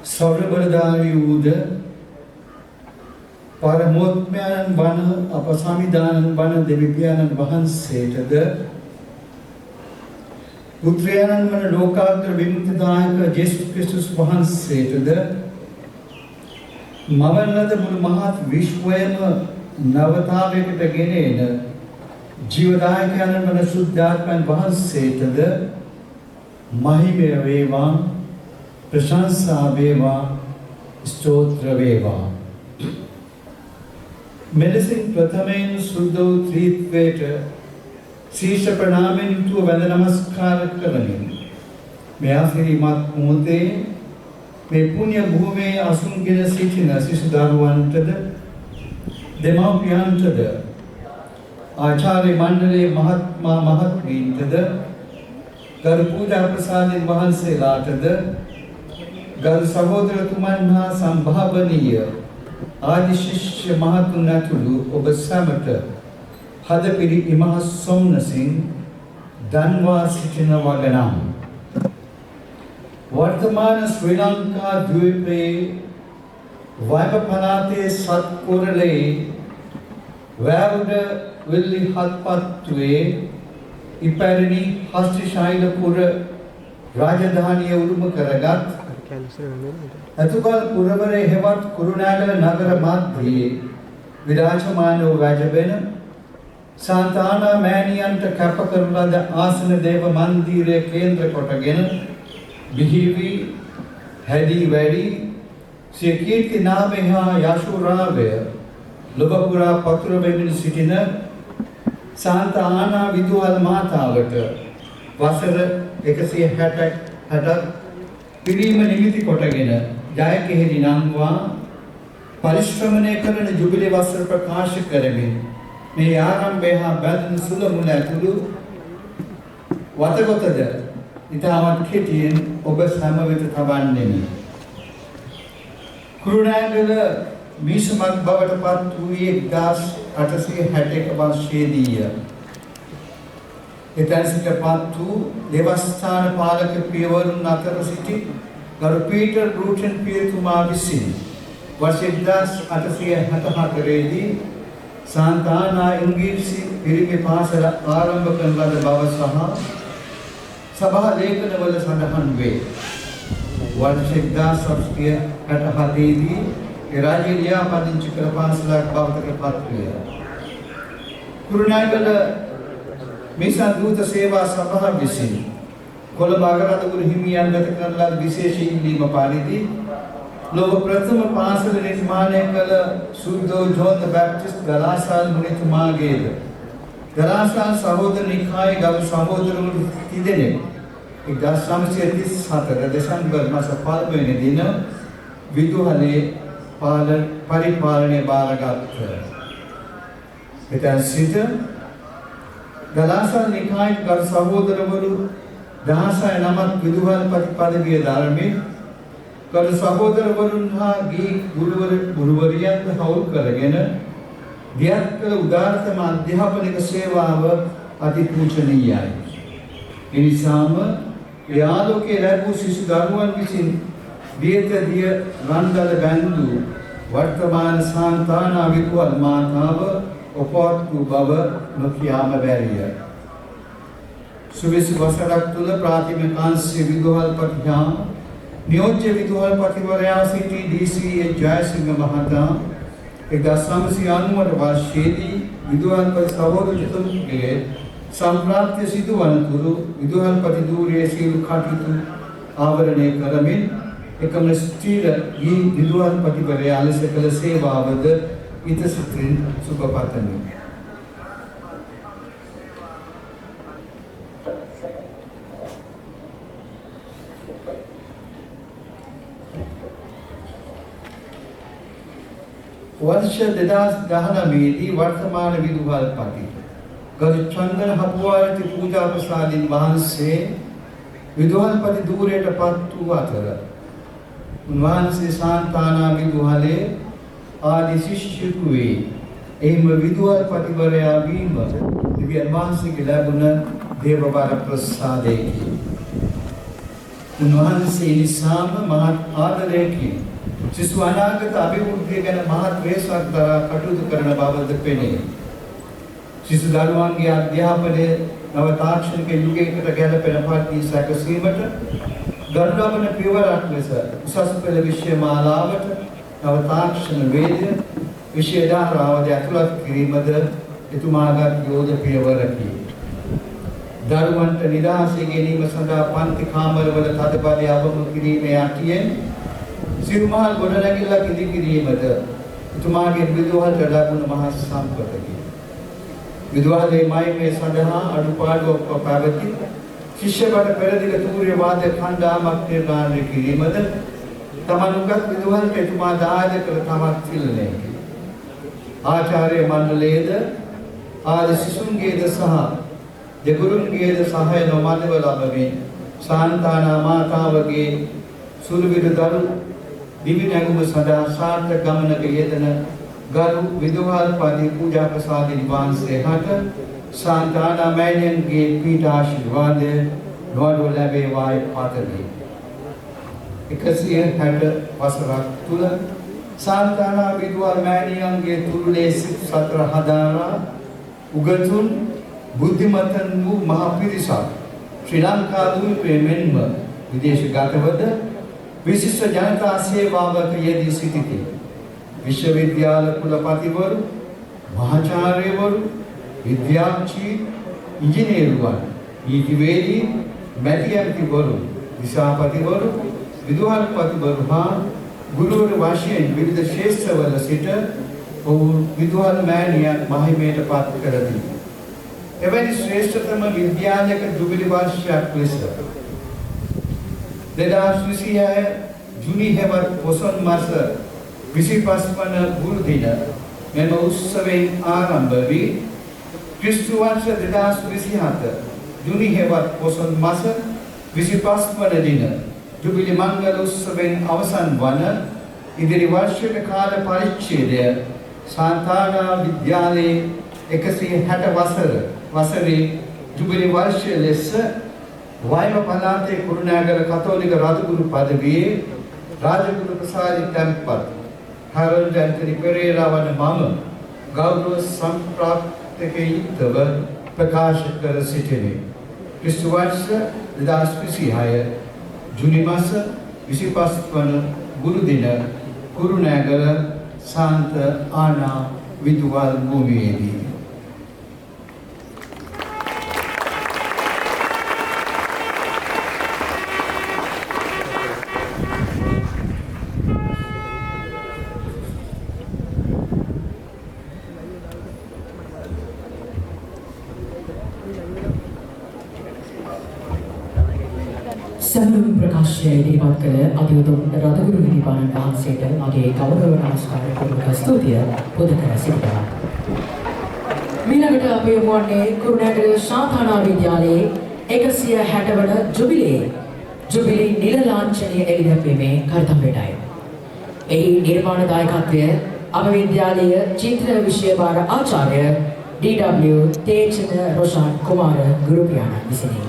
සර්ව බලධාරී වූද පරමෝත්මයන් වන අප සමිදානන් වන දෙවියන්න් වහන්සේටද පුත්‍රයන්න් වන ලෝකාන්තර විමුක්තිදායක ජේසුස් ක්‍රිස්තුස් වහන්සේටද මවන්නද මුළු මහත් විශ්වයම නවතාවයකට ගෙන එන ජීවදායකයන් වන සුද්ධාත්මයන් වහන්සේටද මහිමය වේවා, ප්‍රශංසා වේවා, ස්තෝත්‍ර වේවා. මෙලෙසින් ප්‍රථමයෙන් සුද්ධ වූ ත්‍රිත්වයට ශීර්ෂ ප්‍රණාමයෙන් යුතුව වැඳ නමස්කාර කරමින් මේ ආශිර්වාද මොහොතේ මේ පුණ්‍ය භූමියේ අසුන්ගෙන සිටින සිසු දරුවන්ටද දෙමාපියන්ටද ආචාර්ය මණ්ඩලයේ මහත්මා මහත්මීන්ටද ගරු පූජා ප්‍රසාදයන් වහන්සේලාටද ගරු සහෝදරතුමන් හා සම්භාවනීය ආදි ශිෂ්‍ය මහතුන් ඇතුළු ඔබ සැමට හදපිරි ඉමහත් සොම්නසින් දන්වා සිටින වගනම් वर्तमान श्रीलंका द्वीपे වයඹ පළාතේ සත්කොරළේ වැවුඩ විල්ලි හත්පත්තුවේ ඉපැරණි හස්තිශෛලපුර රාජධානිය උරුම කරගත් එතුකල් පුරවරේ හෙවත් කුරුණෑගල නගර මැදයේ විරාජමානව වැජබෙන සාන්තානා මෑණියන්ට කැප කරන ලද ආසන දේව මන්දිරය කේන්ද්‍ර කොටගෙන බිහිවි හැදී වැඩි සිය කීර්ති නාමය හා යශෝරාවය ලොබපුරා පතුර වෙමින් සිටින සාන්තානා විදුහල් මාතාවට වසර 160ක් පිරීම නිමිති කොටගෙන ජයකෙහිදී නම්වා පරිශ්‍රමණය කරන ජුබිලි වසර ප්‍රකාශ කරමින් මේ ආරම්භය හා බැඳුණු සුල මුල ඇතුළු වතගොතද ඉතාමත් කෙටියෙන් ඔබ සැම වෙත තබන්නෙමි. කුරුණෑගල මිසමක් බවට පත් වූයේ 1861 වර්ෂයේදීය. එතැන් සිට පත් වූ දේවස්ථාන පාලක පියවරුන් අතර සිටි ගරු පීටර් රූටන් පියතුමා විසින් वर्ष 1864 දී සාන්තානා ඉංග්‍රීසි පිරිමි පාසල ආරම්භ කරන ලද බව සහ සභා ලේඛනවල සඳහන් වේ. वर्ष 1867 දී රාජ්‍ය ලියාපදිංචි කළ පාසලක් බවට පත් විය. කුරුණෑගල මිසා දූත සේවා සභාව විසින් කොළඹ අගරාධපුර හිමියන් වෙත කරන ලද විශේෂ ඉල්ලීම පරිදි ලොව ප්‍රථම පාසල නිර්මාණය කළ සුද්දෝ ජෝන් ද බැප්ටිස්ට් ගලාසාල් මුනිතුමාගේද ගලාසාල් සහෝදර නිකායේ ගරු සහෝදරවරු තිදෙනෙක් 1934 දෙසැම්බර් මාස 5 වෙනි දින විදුහලේ පරිපාලනය බාරගත්. එතැන් සිට ගලාසාල් නිකායේ ගරු සහෝදරවරු 16 නමක් විදුහල්පති පදවිය දරමින් කල සහෝදරවරුන් හා ගී ගුරුවරියන්ද හවුල් කරගෙන දියත් කළ උදාරතම අධ්‍යාපනික සේවාව අතිපූජනීයයි. එනිසාම යාලෝකයේ ලැබූ සිසු දරුවන් විසින් දියත දිය රන්දල බැඳු වර්තමාන සාන්තානා විදුහල් මාතාව ඔපවත් වූ බව නොකියාම බැරිය. සුවිසි වසරක් තුළ ප්‍රාථමික අංශ විදුහල්පති හා නියෝජ්‍ය විදුහල්පතිවරයා සිටි ඩී.සී.ඒ. ජයසිංහ මහතා 1990 වර්ෂයේදී විදුහල්පති සහෝදරතුමගේ සම්ප්‍රාප්තිය සිදුවන තුරු විදුහල්පති ධූරයේ සියලු කටයුතු ආවරණය කරමින් එකම ස්ථීර ගී විදුහල්පතිවරයා ලෙස කළ සේවාවද ඉතසිතින් සුබපතමි. वर्ष 2019 දී වර්තමාන විදුහල්පති ගරු චන්දන හපුවාරති පූජා ප්‍රසාදින් වහන්සේ විදුහල්පති ධූරයට පත් වූ අතර උන්වහන්සේ සාන්තානා විදුහලේ ආදි ශිෂ්‍යයෙකු වේ. එහිම විදුහල්පතිවරයා වීම දිව්‍යන් වහන්සේගේ ලැබුණ දේවබර ප්‍රසාදයකි. උන්වහන්සේ නිසාම මහත් ආදරයකින් සිසු අනාගත අභිවෘද්ධිය ගැන මහත් වේසක් දරා කටයුතු කරන බවද පෙනේ. සිසු දරුවන්ගේ අධ්‍යාපනය නව තාක්ෂණික යුගයකට ගැලපෙන පරිදි සැකසීමට ගරුලබන පියවරක් ලෙස උසස් පෙළ විෂය මාලාවට නව තාක්ෂණ වේදය විෂය ධාරාවද ඇතුළත් කිරීමද එතුමාගත් යෝධ පියවරකි. දරුවන්ට නිදහසේ ගැනීම සඳහා පන්ති කාමරවල තදබලය අවම කිරීමේ අටියෙන් සිරුමහල් ගොඩනැගිල්ලක් ඉදි කිරීමද එතුමාගේ විදුහලට ලැබුණ මහා සම්පතකි. විදුහලේ මහිමය සඳහා අඩුපාඩුවක් පැවති ශිෂ්‍යබඩ පෙරදිග තූර්ය වාද්‍ය කණ්ඩායමක් නිර්මාණය කිරීමද තමනුගත් විදුහලට එතුමා දායක කළ තමත් සිල්ලයකි. ආචාර්ය මණ්ඩලයේද ආදී සිසුන්ගේද සහ දෙගුරුන්ගේද සහාය නොමැතිව ලැබෙමින් සාන්තානා මාතාවගේ සුළුවිඩු දරු දිවි නැගුම සඳහා සාර්ථක ගමනක යෙදෙන ගරු විදුහල්පති පූජා ප්‍රසාදින් වහන්සේ හට සාන්තානා මෑණියන්ගේ පීඨ ආශිර්වාදය නොඅඩුව ලැබේවායි පතමි. 160 වසරක් තුල සාන්තානා විදුහල් මෑණියන්ගේ තුරුලේ සිත් සතර හදාරා උගතුන් බුද්ධිමතන් වූ මහ පිරිසක් ශ්‍රී ලංකා දූපේ මෙන්ම විදේශගතවද විශිෂ්ට ජනතා සේවාවක යෙදී සිටිති. විශ්වවිද්‍යාල කුලපතිවරු, මහාචාර්යවරු, විද්‍යාඥ, ඉංජිනේරුවන්, නීතිවේදී, මැති ඇමතිවරු, දිසාපතිවරු, විදුහල්පතිවරු හා ගුරුවරු වශයෙන් විවිධ ක්ෂේත්‍රවල සිට ඔහු විදුහල් මෑණියන් මහිමයට පත් කරති. එවැනි ශ්‍රේෂ්ඨතම විද්‍යාලයක ජුබිලි වර්ෂයක් ලෙස 2026 ජුනි හෙවත් පොසොන් මාස 25 වන ගුරු දින මෙම උත්සවයෙන් ආරම්භ වී ක්‍රිස්තු වර්ෂ 2027 ජුනි හෙවත් පොසොන් මාස 25 වන දින ජුබිලි මංගල උත්සවයෙන් අවසන් වන ඉදිරි වර්ෂයක කාල පරිච්ඡේදය සාන්තානා විද්‍යාලයේ 160 වසරේ ජුබිලි වර්ෂය ලෙස වයඹ පළාතේ කුරුණෑගල කතෝලික රජගුරු පදවියේ රාජගුරු ප්‍රසාදි තැන්පත් හැරල්ඩ් ඇන්තනි පෙරේරා වන මම ගෞරව සම්ප්‍රාප්තකයුක්තව ප්‍රකාශ කර සිටිනේ. ක්‍රිස්තු වර්ෂ 2026 ජුනි මාස 25 වන ගුරු දින කුරුණෑගල සාන්ත ආනා විදුහල් භූමියේදී සම්මුඛ ප්‍රකාශය ඉදිරිපත් කළ අතිඋතුම් රදගුරු හිමිපාණන් වහන්සේට මගේ ගෞරව නමස්කාර පූර්වක ස්තුතිය පුද කර සිටිනවා. ඊළඟට අපි යොමුවන්නේ කුරුණෑගල ශාන්තානා විද්‍යාලයේ 160 වන ජුබිලි නිල ලාංඡනය එළිදැක්වීමේ කර්තව්‍යයටයි. එහි නිර්මාණ දායකත්වය අප විද්‍යාලයේ චිත්‍ර විෂය භාර ආචාර්ය D.W. තේජන රොෂාන් කුමාර ගුරු පියාණන් විසිනි.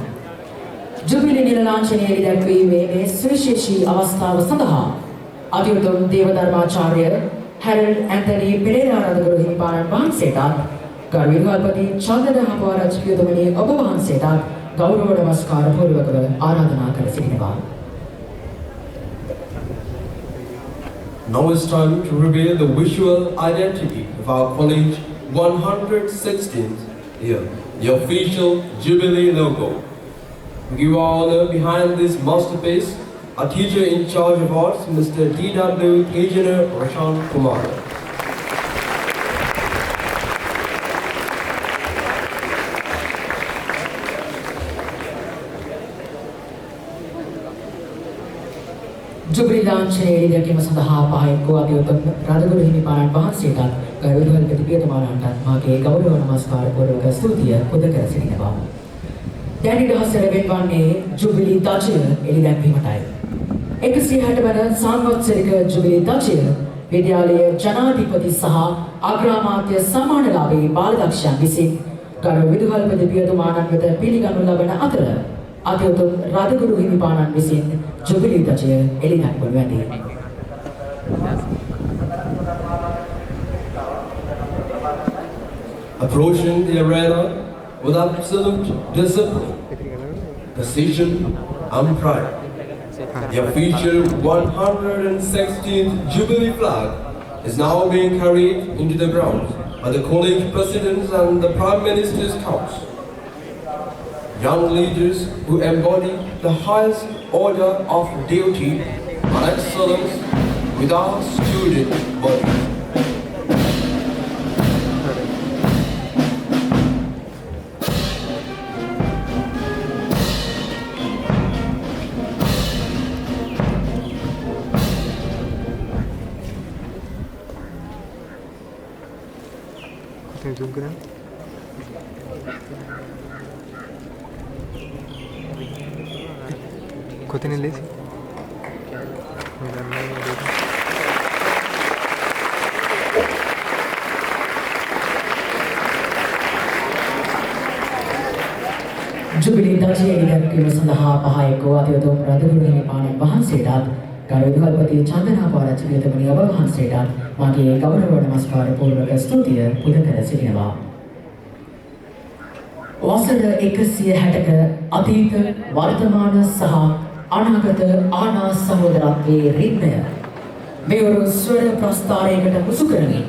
ජුබිලි නිල ලාංඡනය එළිදැක්වීමේ මේ සුවිශේෂී අවස්ථාව සඳහා අතිඋතුම් දේවධර්මාචාර්ය හැරල්ඩ් ඇන්තනි පෙරේරා රදගුරු හිමිපාණන් වහන්සේටත් ගරු විදුහල්පති චන්දන හපුආරච්චි පියතුමනි ඔබ වහන්සේටත් ගෞරව නමස්කාර පූර්වකව ආරාධනා කර සිටිනවා. Now it's time to reveal the visual identity of our college 116th year, the official Jubilee logo. We give our honor behind this masterpiece, our teacher in charge of arts, Mr. D.W. Tejana Roshan Kumar. ජුබිලි ලාංඡනය එළිදැක්වීම සඳහා පහෙන් අතිඋතුම් රදගුරු හිමිපාණන් වහන්සේටත් ගරු විදුහල්පති පියතුමාණන්ටත් මාගේ ගෞරව නමස්කාර පූර්වක ස්තුතිය පුද කර සිටිනවා. දැන් ඉදහසර වෙන්වන්නේ ජුබිලි ධජය එළිදැක්වීමටයි. 160 වන සංවත්සරික ජුබිලි ධජය විද්‍යාලයේ ජනාධිපති සහ අග්‍රාමාත්‍ය සම්මානලාභී බාලදක්ෂයන් විසින් ගරු විදුහල්පති පියතුමාණන් වෙත පිළිගනු ලබන අතර අතිඋතුම් රදගුරු හිමිපාණන් විසින් ජුබිලි ධජය එළිදැක්වනු ඇත. Approaching the arena with absolute discipline, precision and pride, the official 116th Jubilee flag is now being carried into the ground by the college presidents and the Prime Minister's Council. Young leaders who embody the highest order of duty and excellence with our student body. zoom करें कोते ले ජුබිලි ධජය එළිදැක්වීම සඳහා පහයක අතිඋතුම් රදගුරු හිමිපාණන් වහන්සේටත් ගරු විදුහල්පති චන්දනාපාරච්චි මෙතුමිය ඔබ වහන්සේට මාගේ ගෞරව නමස්කාර පූර්වක ස්තුතිය පුද කර සිටිනවා. වසර 160ක අතීත වර්තමාන සහ අනාගත ආනා සහෝදරත්වයේ රිද්මය මෙවර ස්වර ප්‍රස්ථාරයකට මුසු කරමින්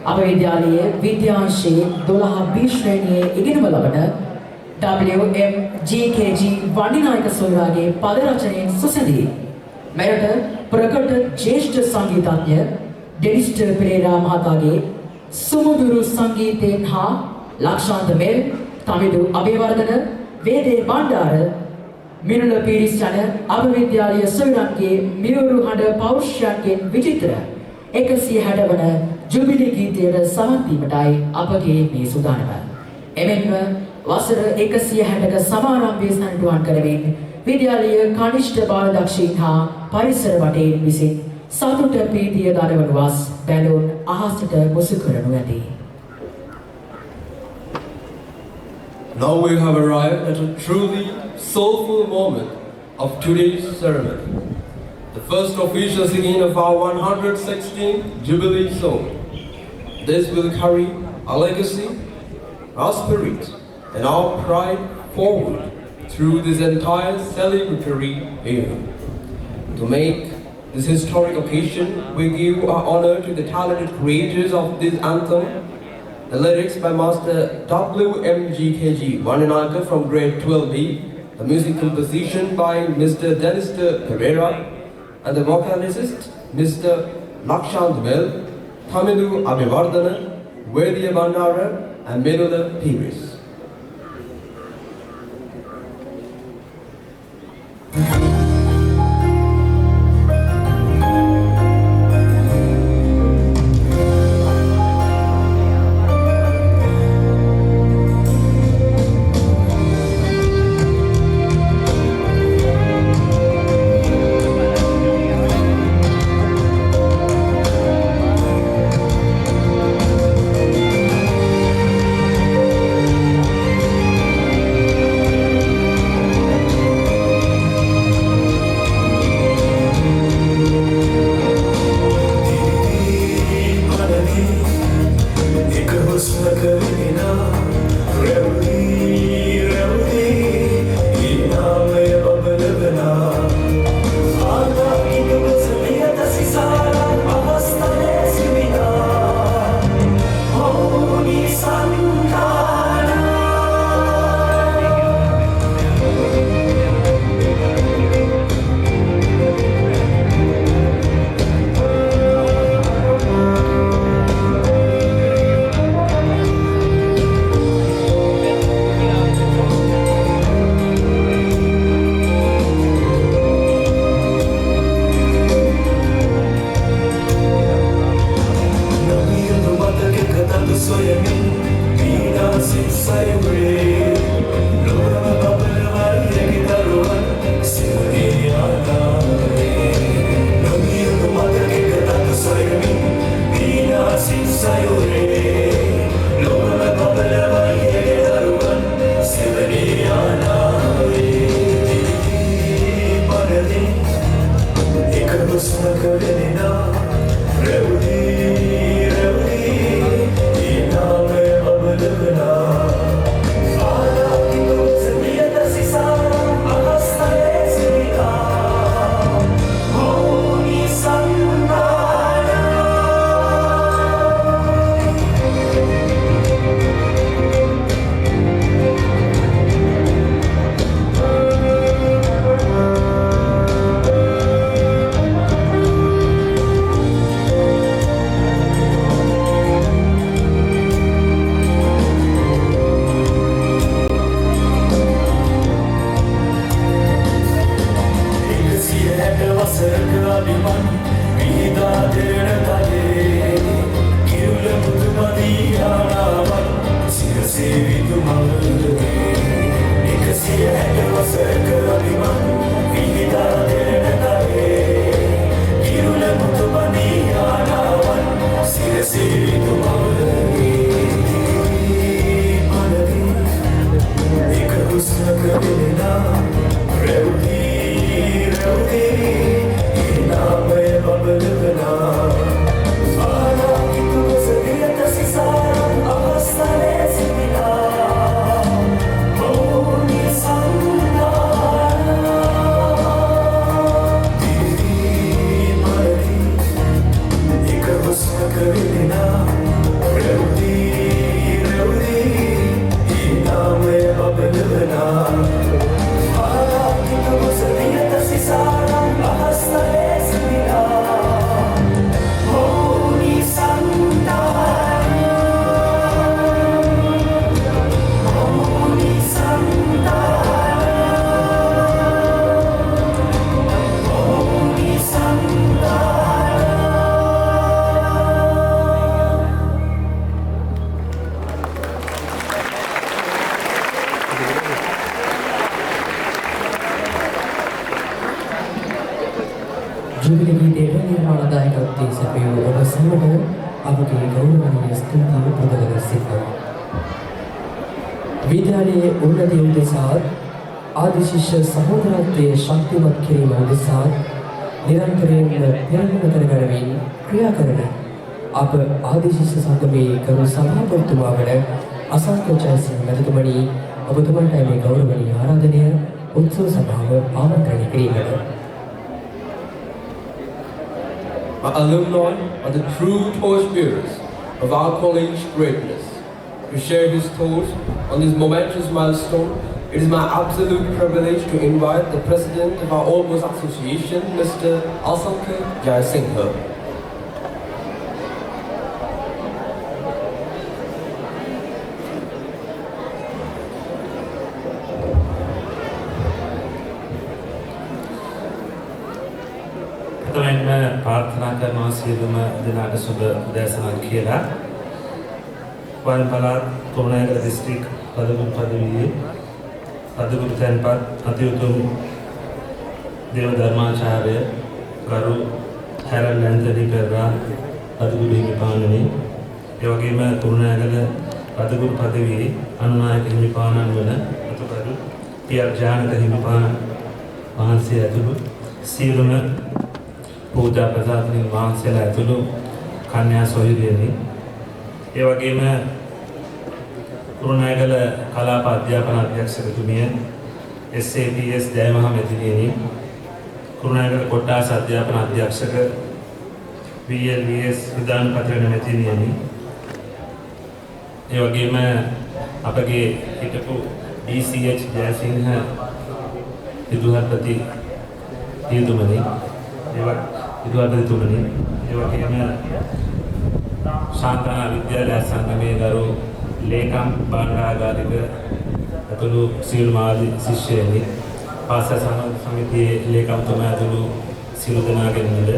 අප විද්‍යාලයේ විද්‍යාංශයේ 12 B ශ්‍රේණියේ ඉගෙනම ලබන WMGKG වණිනායක සොයුරාගේ පද රචනයෙන් සුසඳී මෙරට ප්‍රකට ජ්‍යෙෂ්ඨ සංගීතඥ ඩෙනිස්ට් පෙරේරා මහතාගේ සුමුදුරු සංගීතයෙන් හා ලක්ෂාන්ත මෙල් තමිදු අබේවර්ධන වේදේ බණ්ඩාර මිනුල පීරිස් යන අප විද්‍යාලීය සොයුරන්ගේ මියුරු හඬ පෞරුෂයන්ගෙන් විචිත්‍ර 160 වන ජුබිලි ගීතයට සවන් දීමටයි අපගේ මේ සූදානම. එමෙන්ම වසර 160ක සමාරම්භය සනිටුහන් කරමින් විද්‍යාලීය කනිෂ්ඨ බාලදක්ෂීන් හා පරිසර වටේන් විසින් සතුට ප්‍රීතිය දරවන වස් බැලුන් අහසට මුසු කරනු ඇති. Now we have arrived at a truly soulful moment of today's ceremony. The first official singing of our 116th Jubilee song. This will carry our legacy, our spirit, and our pride forward through this entire celebratory year. To make this historic occasion, we give our honor to the talented creators of this anthem. The lyrics by Master WMGKG Vananaka from grade 12B, the music composition by Mr. Dennis Pereira, and the vocalist Mr. Lakshant Bell, Tamidu Abhivardhana, Vedya Bandara, and Menula Piris. Revdi, revdi, ina ජුබිලි ගීතයේ නිර්මාණදායකත්වයේ සැපයූ ඔබ සැමට අපගේ ගෞරවනීය ස්තුතිය පුදවන සිටිනවා. විද්‍යාලයේ උන්නතිය උදෙසා ආදි ශිෂ්‍ය සහෝදරත්වයේ ශක්තිමත් කිරීම උදෙසා නිරන්තරයෙන් පෙරමුණ කරගනිමින් ක්‍රියා කරන අප ආදි ශිෂ්‍ය සංගමේ ගරු සභාපතිතුමා වන අසංක ජයසිංහ මැතිතුමනි ඔබතුමන්ට මේ ගෞරවනීය ආරාධනය උත්සව සභාව ආමන්ත්‍රණය කිරීමට. Alumni are the true torchbearers of our college greatness. To share his thoughts on this momentous milestone, it is my absolute privilege to invite the President of our All Boys Association, Mr. Asanka Jayasinghe. मैं प्रार्थना करना सिलुम दिनाट सुब उदयसनක් කියලා වයන් පළාත් තොරණෑගල district පදවි පදවියේ අධිගුරු තැන්පත් අතිඋතුම් දේව ධර්මාචාර්ය ගරු Harold Anthony Perera අධිගුරු හිමිපාණනි ඒ වගේම තොරණෑගල අධිගුරු පදවියේ අනුනායක හිමිපාණන් වන අතුගරු පී.ආර්. ජානක හිමිපාණන් වහන්සේ ඇතුළු සියලුම පූජා ප්‍රසාදනින් වහන්සේලා ඇතුළු කන්‍යා සොයුරියනි ඒ වගේම කුරුණෑගල කලාප අධ්‍යාපන අධ්‍යක්ෂකතුමිය SAPS ජයමහ මැතිණියනි කුරුණෑගල කොට්ටාස අධ්‍යාපන අධ්‍යක්ෂක VLVS විදාන පත්‍රණ මැතිණියනි ඒ වගේම අපගේ හිටපු DCH ජයසිංහ විදුහල්පති පියතුමනි විදුහල්පතිතුමනි ඒ වගේම ශාන්තනා විද්‍යාලය සංගමයේ ගරු ලේකම් බණ්ඩාගාරික අතුළු සියලු මාධ්‍ය ශිෂ්‍යයනි පාසල් සමිතියේ ලේකම්තුමා ඇතුළු සියලු දෙනාගෙන්ද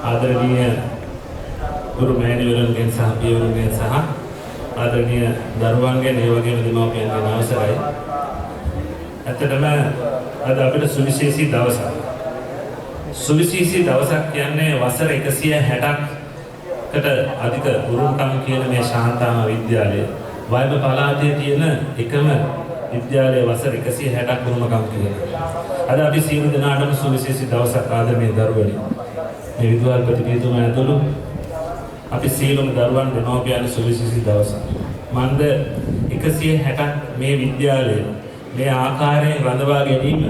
ආදරණීය ගුරු මෑණිවරුන්ගෙන් සහ පියවරුන්ගෙන් සහ ආදරණීය දරුවන්ගෙන් ඒ වගේම දෙමව්පියන්ගෙන් අවසරයි. ඇත්තටම අද අපිට සුවිශේෂී දවසක්. සුවිශේෂී දවසක් කියන්නේ වසර 160කට අධික උරුමකම් කියන මේ ශාන්තාම විද්‍යාලය වයඹ පළාතේ තියෙන එකම විද්‍යාලයේ වසර 160ක් උරුමකම් කියනවා. අද අපි සියලු දෙනාටම සුවිශේෂී දවසක් ආදරණීය දරුවනි. මේ විද්‍යාලපති පියතුමා ඇතුළු අපි සියලුම දරුවන් දෙමව්පියන් සුවිශේෂී දවසක්. මන්ද 160ක් මේ විද්‍යාලය මේ ආකාරයෙන් රඳවා ගැනීම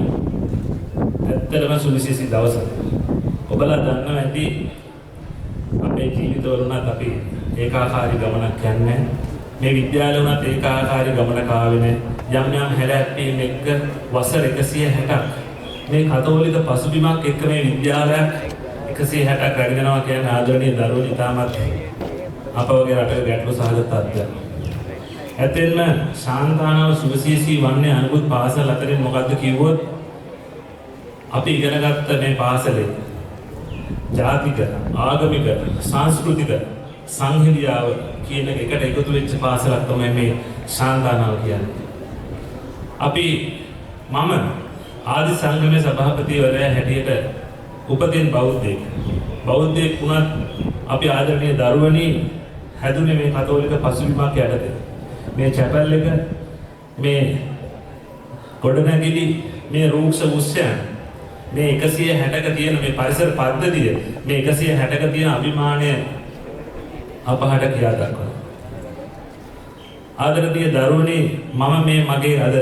ඇත්තටම සුවිශේෂී දවසක්. ඔබලා දන්නවා ඇති අපේ ජීවිතවලුණත් අපි ඒකාකාරී ගමනක් යන්නේ. මේ විද්‍යාලය උනත් ඒකාකාරී ගමනක ආවේ යම් යම් හැලැප්පීම් එක්ක වසර 160ක් මේ කතෝලික පසුබිමක් එක්ක මේ විද්‍යාලයක් 160ක් රැගෙන යනවා කියන්නේ ආදරණීය දරුවෝ ඉතාමත් අප වගේ රටක ගැටලු සහගත තත්ත්වයක්. ඇත්තෙන්ම ශාන්තානාව සුවිශේෂී වන්නේ අනුගත පාසල් අතරින් මොකද්ද කිව්වොත් අපි ඉගෙනගත්ත මේ පාසලේ ජාතික ආගමික සංස්කෘතික සංහිඳියාව කියන එකට එකතු වෙච්ච පාසලක් තමයි මේ ශාන්තානාව කියන්නේ. මම ආදි සංගමේ සභාපතිවරයා හැටියට උපතින් බෞද්ධයෙක් වුණත් අපි ආදරණීය දරුවනි හැදුනේ මේ කතෝලික පසුබිමක් යටතේ. මේ චැපල් එක මේ ගොඩනැගිලි මේ රූක්ෂ උත්සයන් මේ 160ක තියෙන මේ පරිසර පද්ධතිය මේ 160ක තියෙන අභිමානය අපහට කියා දක්වනවා. ආදරණීය දරුවනි මම මේ මගේ අද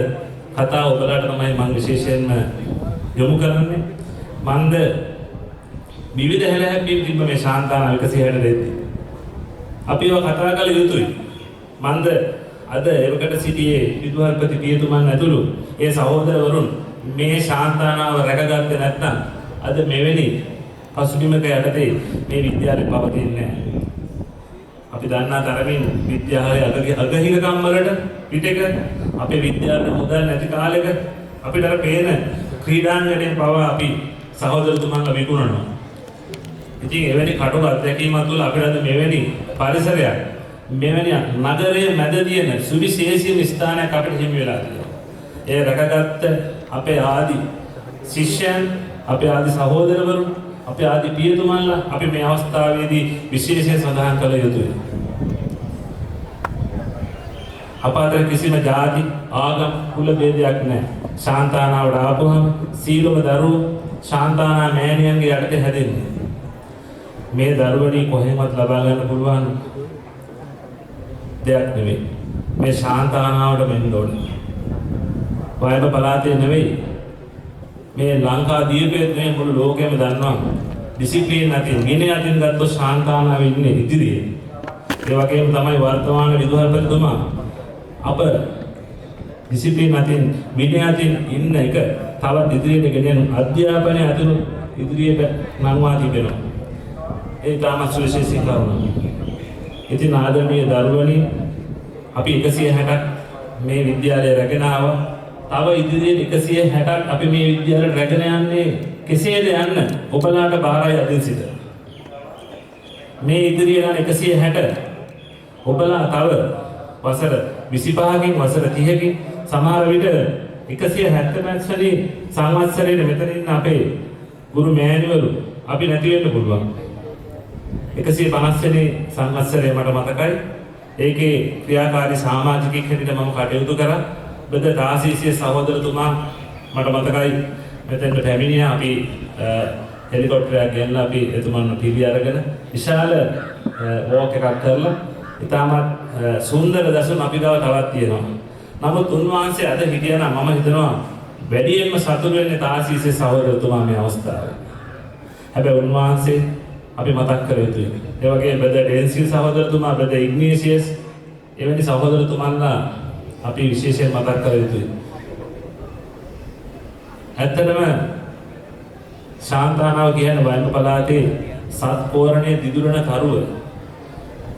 කතාව ඔබලාට තමයි මම විශේෂයෙන්ම යොමු කරන්නේ. මන්ද විවිධ හැලහැප්පීම් තිබ්බ මේ ශාන්තානාව 160 දෙද්දී අපිව කතා කළ යුතුයි. මන්ද අද එවකට සිටියේ විදුහල්පති පියතුමන් ඇතුළු ඒ සහෝදරවරුන් මේ ශාන්තානාව රැකගත්තේ නැත්නම් අද මෙවැනි පසුබිමක යටතේ මේ විද්‍යාලය පවතින්නේ නැහැ. අපි දන්නා තරමින් විද්‍යාලයේ අගහිරකම් වලට පිටක අපේ විද්‍යාලේ මුදල් නැති කාලෙක අපිට අර පේන ක්‍රීඩාංගණයෙන් පවා අපි සහෝදරතුමන්ලා විකුණනවා. ඉතින් එවැනි කටුක අත්දැකීමක් තුළ අපිට අද මෙවැනි පරිසරයක් මෙවැනි නගරයේ මැද තියෙන සුවිශේෂී ස්ථානයක් අපිට හිමි වෙලා තියෙනවා. ඒ රැකගත්ත අපේ ආදි ශිෂ්‍යයන් අපේ ආදි සහෝදරවරුන් අපේ ආදි පියතුමන්ලා අපි මේ අවස්ථාවේදී විශේෂයෙන් සඳහන් කළ යුතුයි. අප අතර කිසිම ජාති ආගම් කුල ભેදයක් නැහැ. ශාන්තානාවට ආපුවම සීලම දරුවෝ ශාන්තානා මෑණියන්ගේ යටතේ හැදෙන්නේ. මේ දරුවනි කොහෙන්වත් ලබා ගන්න පුළුවන් දෙයක් නෙවෙයි. මේ ශාන්තානාවට මෙන්න ඕනේ. වයඹ පළාතේ නෙවෙයි. මේ ලංකා දීපේ මේ මුළු ලෝකෙම දන්නවා. ඩිසිප්ලින් නැතිව විනය අතින් ගත්තොත් ශාන්තානාව ඉන්නේ ඉදිරියේ. ඒ වගේම තමයි වර්තමාන විදුහල්පතිතුමා අප ඩිසිප්ලින් අතින් විනය අතින් ඉන්න එක තවත් ඉදිරියට ගෙනියන අධ්‍යාපනය අතින් ඉදිරියට නංවා තිබෙනවා. ඒ තාම සුවිශේෂී කරුණක්. ඉතින් ආදරණීය දරුවනි අපි 160ක් මේ විද්‍යාලය රැගෙන ආවා. තව ඉදිරියට 160ක් අපි මේ විද්‍යාලයට රැගෙන යන්නේ කෙසේද යන්න ඔබලාට බාරයි අදින් සිට. මේ ඉදිරියට යන 160 ඔබලා තව වසර 25කින් වසර 30කින් සමහර විට 175 වෙනි සංවත්සරයේ මෙතන ඉන්න අපේ ගුරු මෑණිවරු අපි නැති වෙන්න පුළුවන්. 150 වෙනි සංවත්සරය මට මතකයි. ඒකේ ක්‍රියාකාරී සමාජිකයෙක් හැටියට මම කටයුතු කරා. බද දාසීසිය සහෝදරතුමා මට මතකයි මෙතෙන්ට පැමිණියා. අපි හෙලිකොප්ටරයක් ගෙනලා අපි එතුමන්ව පිළි අරගෙන විශාල වෝක් එකක් කරලා ඉතාමත් සුන්දර දසුන් අපි ගාව තවත් තියෙනවා. නමුත් උන්වහන්සේ අද හිටියනම් මම හිතනවා වැඩියෙන්ම සතුටු වෙන්නේ තාසීසිය සහෝදරතුමා මේ අවස්ථාවේ. හැබැයි උන්වහන්සේ අපි මතක් කර යුතුයි. ඒ වගේම බද ඩෙන්සිල් සහෝදරතුමා, බද ඉග්නීසියස් එවැනි සහෝදරතුමන්ලා අපි විශේෂයෙන් මතක් කර යුතුයි. ඇත්තටම ශාන්තානාව කියන වයඹ පළාතේ සත්පෝරණයේ දිදුරන කරුව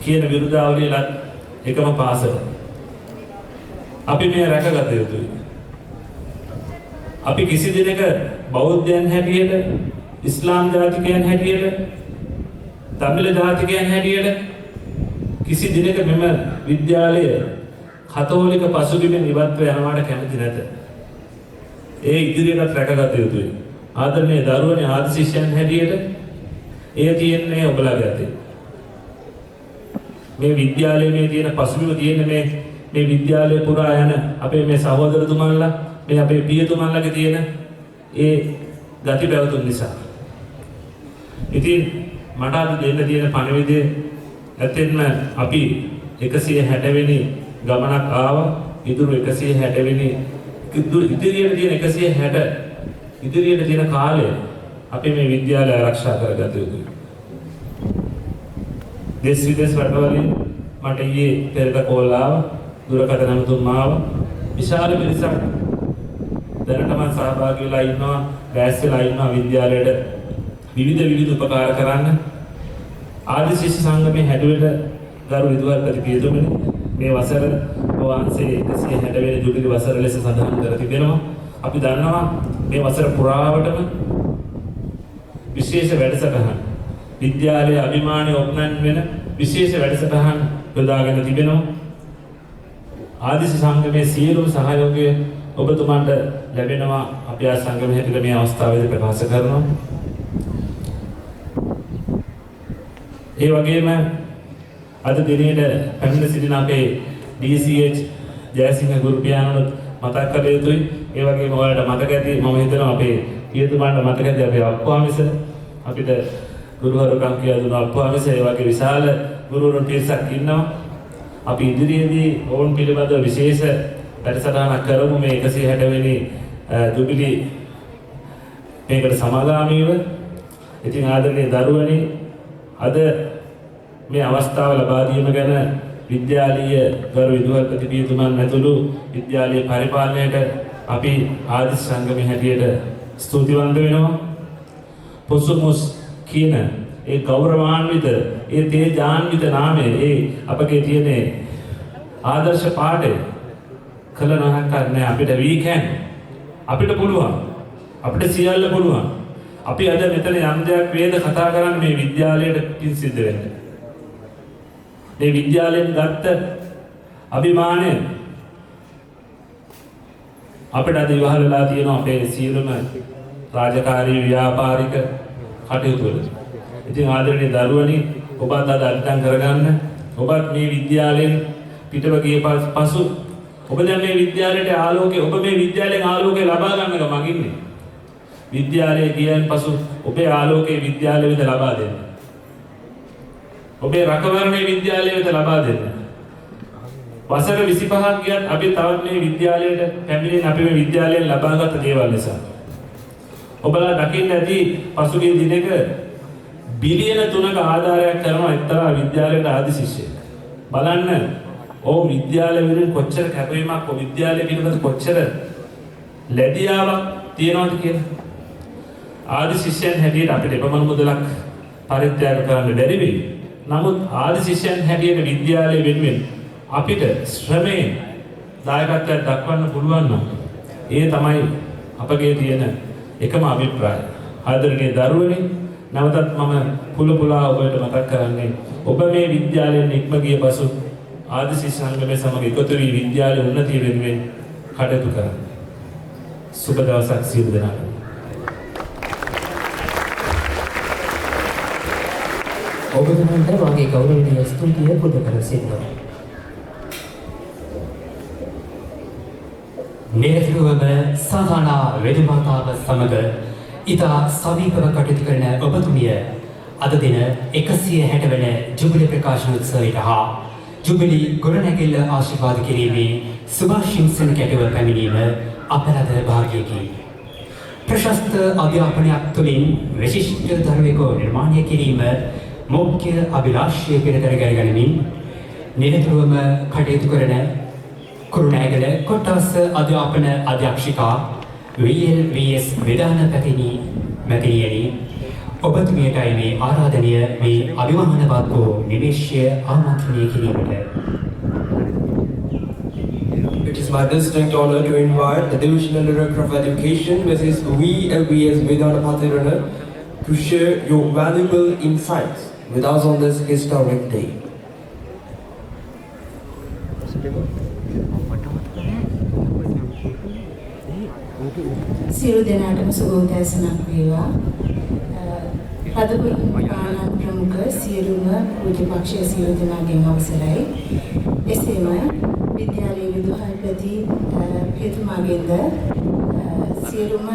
කියන විරුදාවලියලත් එකම පාසල. අපි මේ රැකගත යුතුයි. අපි කිසි දිනක බෞද්ධයන් හැටියට, ඉස්ලාම් ජාතිකයන් හැටියට, තමිල ජාතිකයන් හැටියට කිසි දිනක මෙම විද්‍යාලය කතෝලික පසුබිමින් ඉවත්ව යනවාට කැමති නැත. ඒ ඉදිරියටත් රැකගත යුතුයි. ආදරණීය දරුවනේ ආදි ශිෂ්‍යයන් හැටියට එය තියෙන්නේ ඔබලාගේ අතේ. මේ විද්‍යාලයේ මේ තියෙන පසුබිම තියෙන මේ විද්‍යාලය පුරා යන අපේ මේ සහෝදරතුමන්ලා, මේ අපේ පියතුමන්ලාගේ තියෙන ඒ ගති පැවතුම් නිසා. ඉතින් මට අද දෙන්න තියෙන පණිවිඩය ඇත්තෙන්ම අපි 160 වෙනි ගමනක් ආවා. ඉදිරි 160 වෙනි ඉදිරියට තියෙන 160 ඉදිරියට තියෙන කාලය අපි මේ විද්‍යාලය ආරක්ෂා කරගත යුතුයි. දෙස් විදේශ රටවලින් මට ඊයේ පෙරට කෝල් ආවා, දුරකථන ඇමතුම් ආවා. විශාල පිරිසක් දැනටම සහභාගී වෙලා ඉන්නවා, රැස් වෙලා ඉන්නවා විද්‍යාලයට විවිධ උපකාර කරන්න. ආදි ශිෂ්‍ය සංගමයේ හැඩවෙල ගරු විදුහල්පති පියතුමනි මේ වසර වහන්සේ 160 වෙනි ජුබිලි වසර ලෙස සඳහන් කර තිබෙනවා. අපි දන්නවා මේ වසර පුරාවටම විශේෂ වැඩසටහන්, විද්‍යාලයේ අභිමානය ඔප්නන් වෙන විශේෂ වැඩසටහන් යොදාගෙන තිබෙනවා. ආදිසි සංගමයේ සියලුම සහයෝගය ඔබතුමන්ට ලැබෙනවා. අපි ආ සංගමයේ හැටියට මේ අවස්ථාවේදී ප්‍රකාශ කරනවා. ඒ වගේම අද දිනේට පැමිණ සිටින අපේ DCH ජයසිංහ ගුරු පියාණන් මතක් කළ යුතුයි. ඒ වගේම ඔයාලට මතක ඇති මම හිතනවා අපේ පියතුමන්ට මතක ඇති අපේ අප්පාමිස අපිට ගුරුවරුකම් කියලා දුන්න අප්පාමිස ඒ වගේ විශාල ගුරුවරුන් පිරිසක් ඉන්නවා. අපි ඉදිරියේදී ඕන් පිළිබඳ විශේෂ වැඩසටහනක් කරමු මේ 160 වෙනි ජුබිලි මේකට සමාගාමීව. ඉතින් ආදරණීය දරුවනි අද මේ අවස්ථාව ලබා දීම ගැන විද්‍යාලීය ගරු විදුහල්පති පියතුමන් ඇතුළු විද්‍යාලීය පරිපාලනයට අපි ආදි සංගමයේ හැටියට ස්තුතිවන්ත වෙනවා. පොසුමුස් කියන ඒ ගෞරවාන්විත ඒ තේජාන්විත නාමයේ ඒ අපගේ තියෙන ආදර්ශ පාඩේ කළ නොහැක නැහැ. අපිට වීකැන් අපිට පුළුවන්, අපිට සියල්ල පුළුවන්. අපි අද මෙතන යම් දෙයක් වේද කතා කරන්නේ මේ විද්‍යාලයට පින් සිද්ධ වෙන්නේ. මේ විද්‍යාලයෙන් ගත්ත අභිමානය අපිට අද ඉවහල් වෙලා තියෙනවා. අපේ සියලුම රාජකාරී ව්‍යාපාරික කටයුතු වලදී. ඉතින් ආදරණීය දරුවනි ඔබත් අද අත්දැක කරගන්න. ඔබත් මේ විද්‍යාලයෙන් පිටව ගිය පසු ඔබ දැන් මේ විද්‍යාලයට ආලෝකය ඔබ මේ විද්‍යාලයෙන් ආලෝකය ලබා ගන්න ගමන් ඉන්නේ. විද්‍යාලයේ ගියන් පසු ඔබේ ආලෝකයේ විද්‍යාලය වෙත ලබා දෙන්න. ඔබේ රැකවරණයේ විද්‍යාලය වෙත ලබා දෙන්න. වසර 25ක් ගියත් අපි තවත් මේ විද්‍යාලයට පැමිණෙන අපි මේ විද්‍යාලයෙන් ලබාගත් දේවල් නිසා. ඔබලා දකින්න ඇති පසුගිය දිනක බිලියන 3ක ආධාරයක් කරන එක්තරා විද්‍යාලයක ආදි ශිෂ්‍යයෙක්. බලන්න ඔව් විද්‍යාලය වෙනුවෙන් කොච්චර කැපවීමක් ඔව් විද්‍යාලය පිළිබඳ කොච්චර ලැබියාවක් තියෙනවද කියලා. ආදි ශිෂ්‍යයන් හැටියට අපිට එපමණ මුදලක් පරිත්‍යාග කරන්න බැරි වෙයි. නමුත් ආදි ශිෂ්‍යයන් හැටියට විද්‍යාලය වෙනුවෙන් අපිට ශ්‍රමයෙන් දායකත්වයක් දක්වන්න පුළුවන් නම් ඒ තමයි අපගේ තියෙන එකම අභිප්‍රායය. ආදරණීය දරුවනි නැවතත් මම පුලපුලා ඔබට මතක් කරන්නේ ඔබ මේ විද්‍යාලයෙන් ඉක්ම ගිය පසු ආදි ශිෂ්‍ය සංගමයේ සමග එකතු වී විද්‍යාලයේ උන්නතිය වෙනුවෙන් කටයුතු කරන්න. සුබ දවසක් සියලු දෙනාට. ඔබතුමන්ට වාගේ ගෞරවනීය ස්තුතිය පුද කර සිටිනවා. නිරතුරුවම සාධානා වෙදුමාතාව සමග ඉතා සමීපව කටයුතු කරන ඔබතුමිය අද දින 160 වන ජුබිලි ප්‍රකාශන උත්සවයට හා ජුබිලි ගොඩනැගිල්ල ආශිර්වාද කිරීමේ සුභාශිංසන කැටුව පැමිණීම අපරාධ භාග්‍යකි. ප්‍රශස්ත අධ්‍යාපනයක් තුළින් විශිෂ්ට දරුවෙකු නිර්මාණය කිරීම මුඛ්‍ය අභිලාෂය පිළිතර කරගනිමින් නිරතුරුවම කටයුතු කරන කුරුණෑගල කොට්ටාස අධ්‍යාපන අධ්‍යක්ෂිකා VLVS විදාන මැතිණියනි ඔබතුමියටයි මේ ආරාධනය මේ අභිමානවත් වූ නිමේෂය ආමන්ත්‍රණය කිරීමට. It is my distinct honor to invite the Divisional Director of Education, Mrs. VLVS Vedana Pathirana, to share your valuable insights with us on this historic day. සියලු දෙනාටම සුබ උදෑසනක් වේවා. රදපුර ආනන්ද ප්‍රමුඛ සියලුම පූජ්‍ය පක්ෂයේ සියලු දෙනාගෙන් අවසරයි. එසේම විද්‍යාලයේ විදුහල්පති එතුමාගෙන්ද සියලුම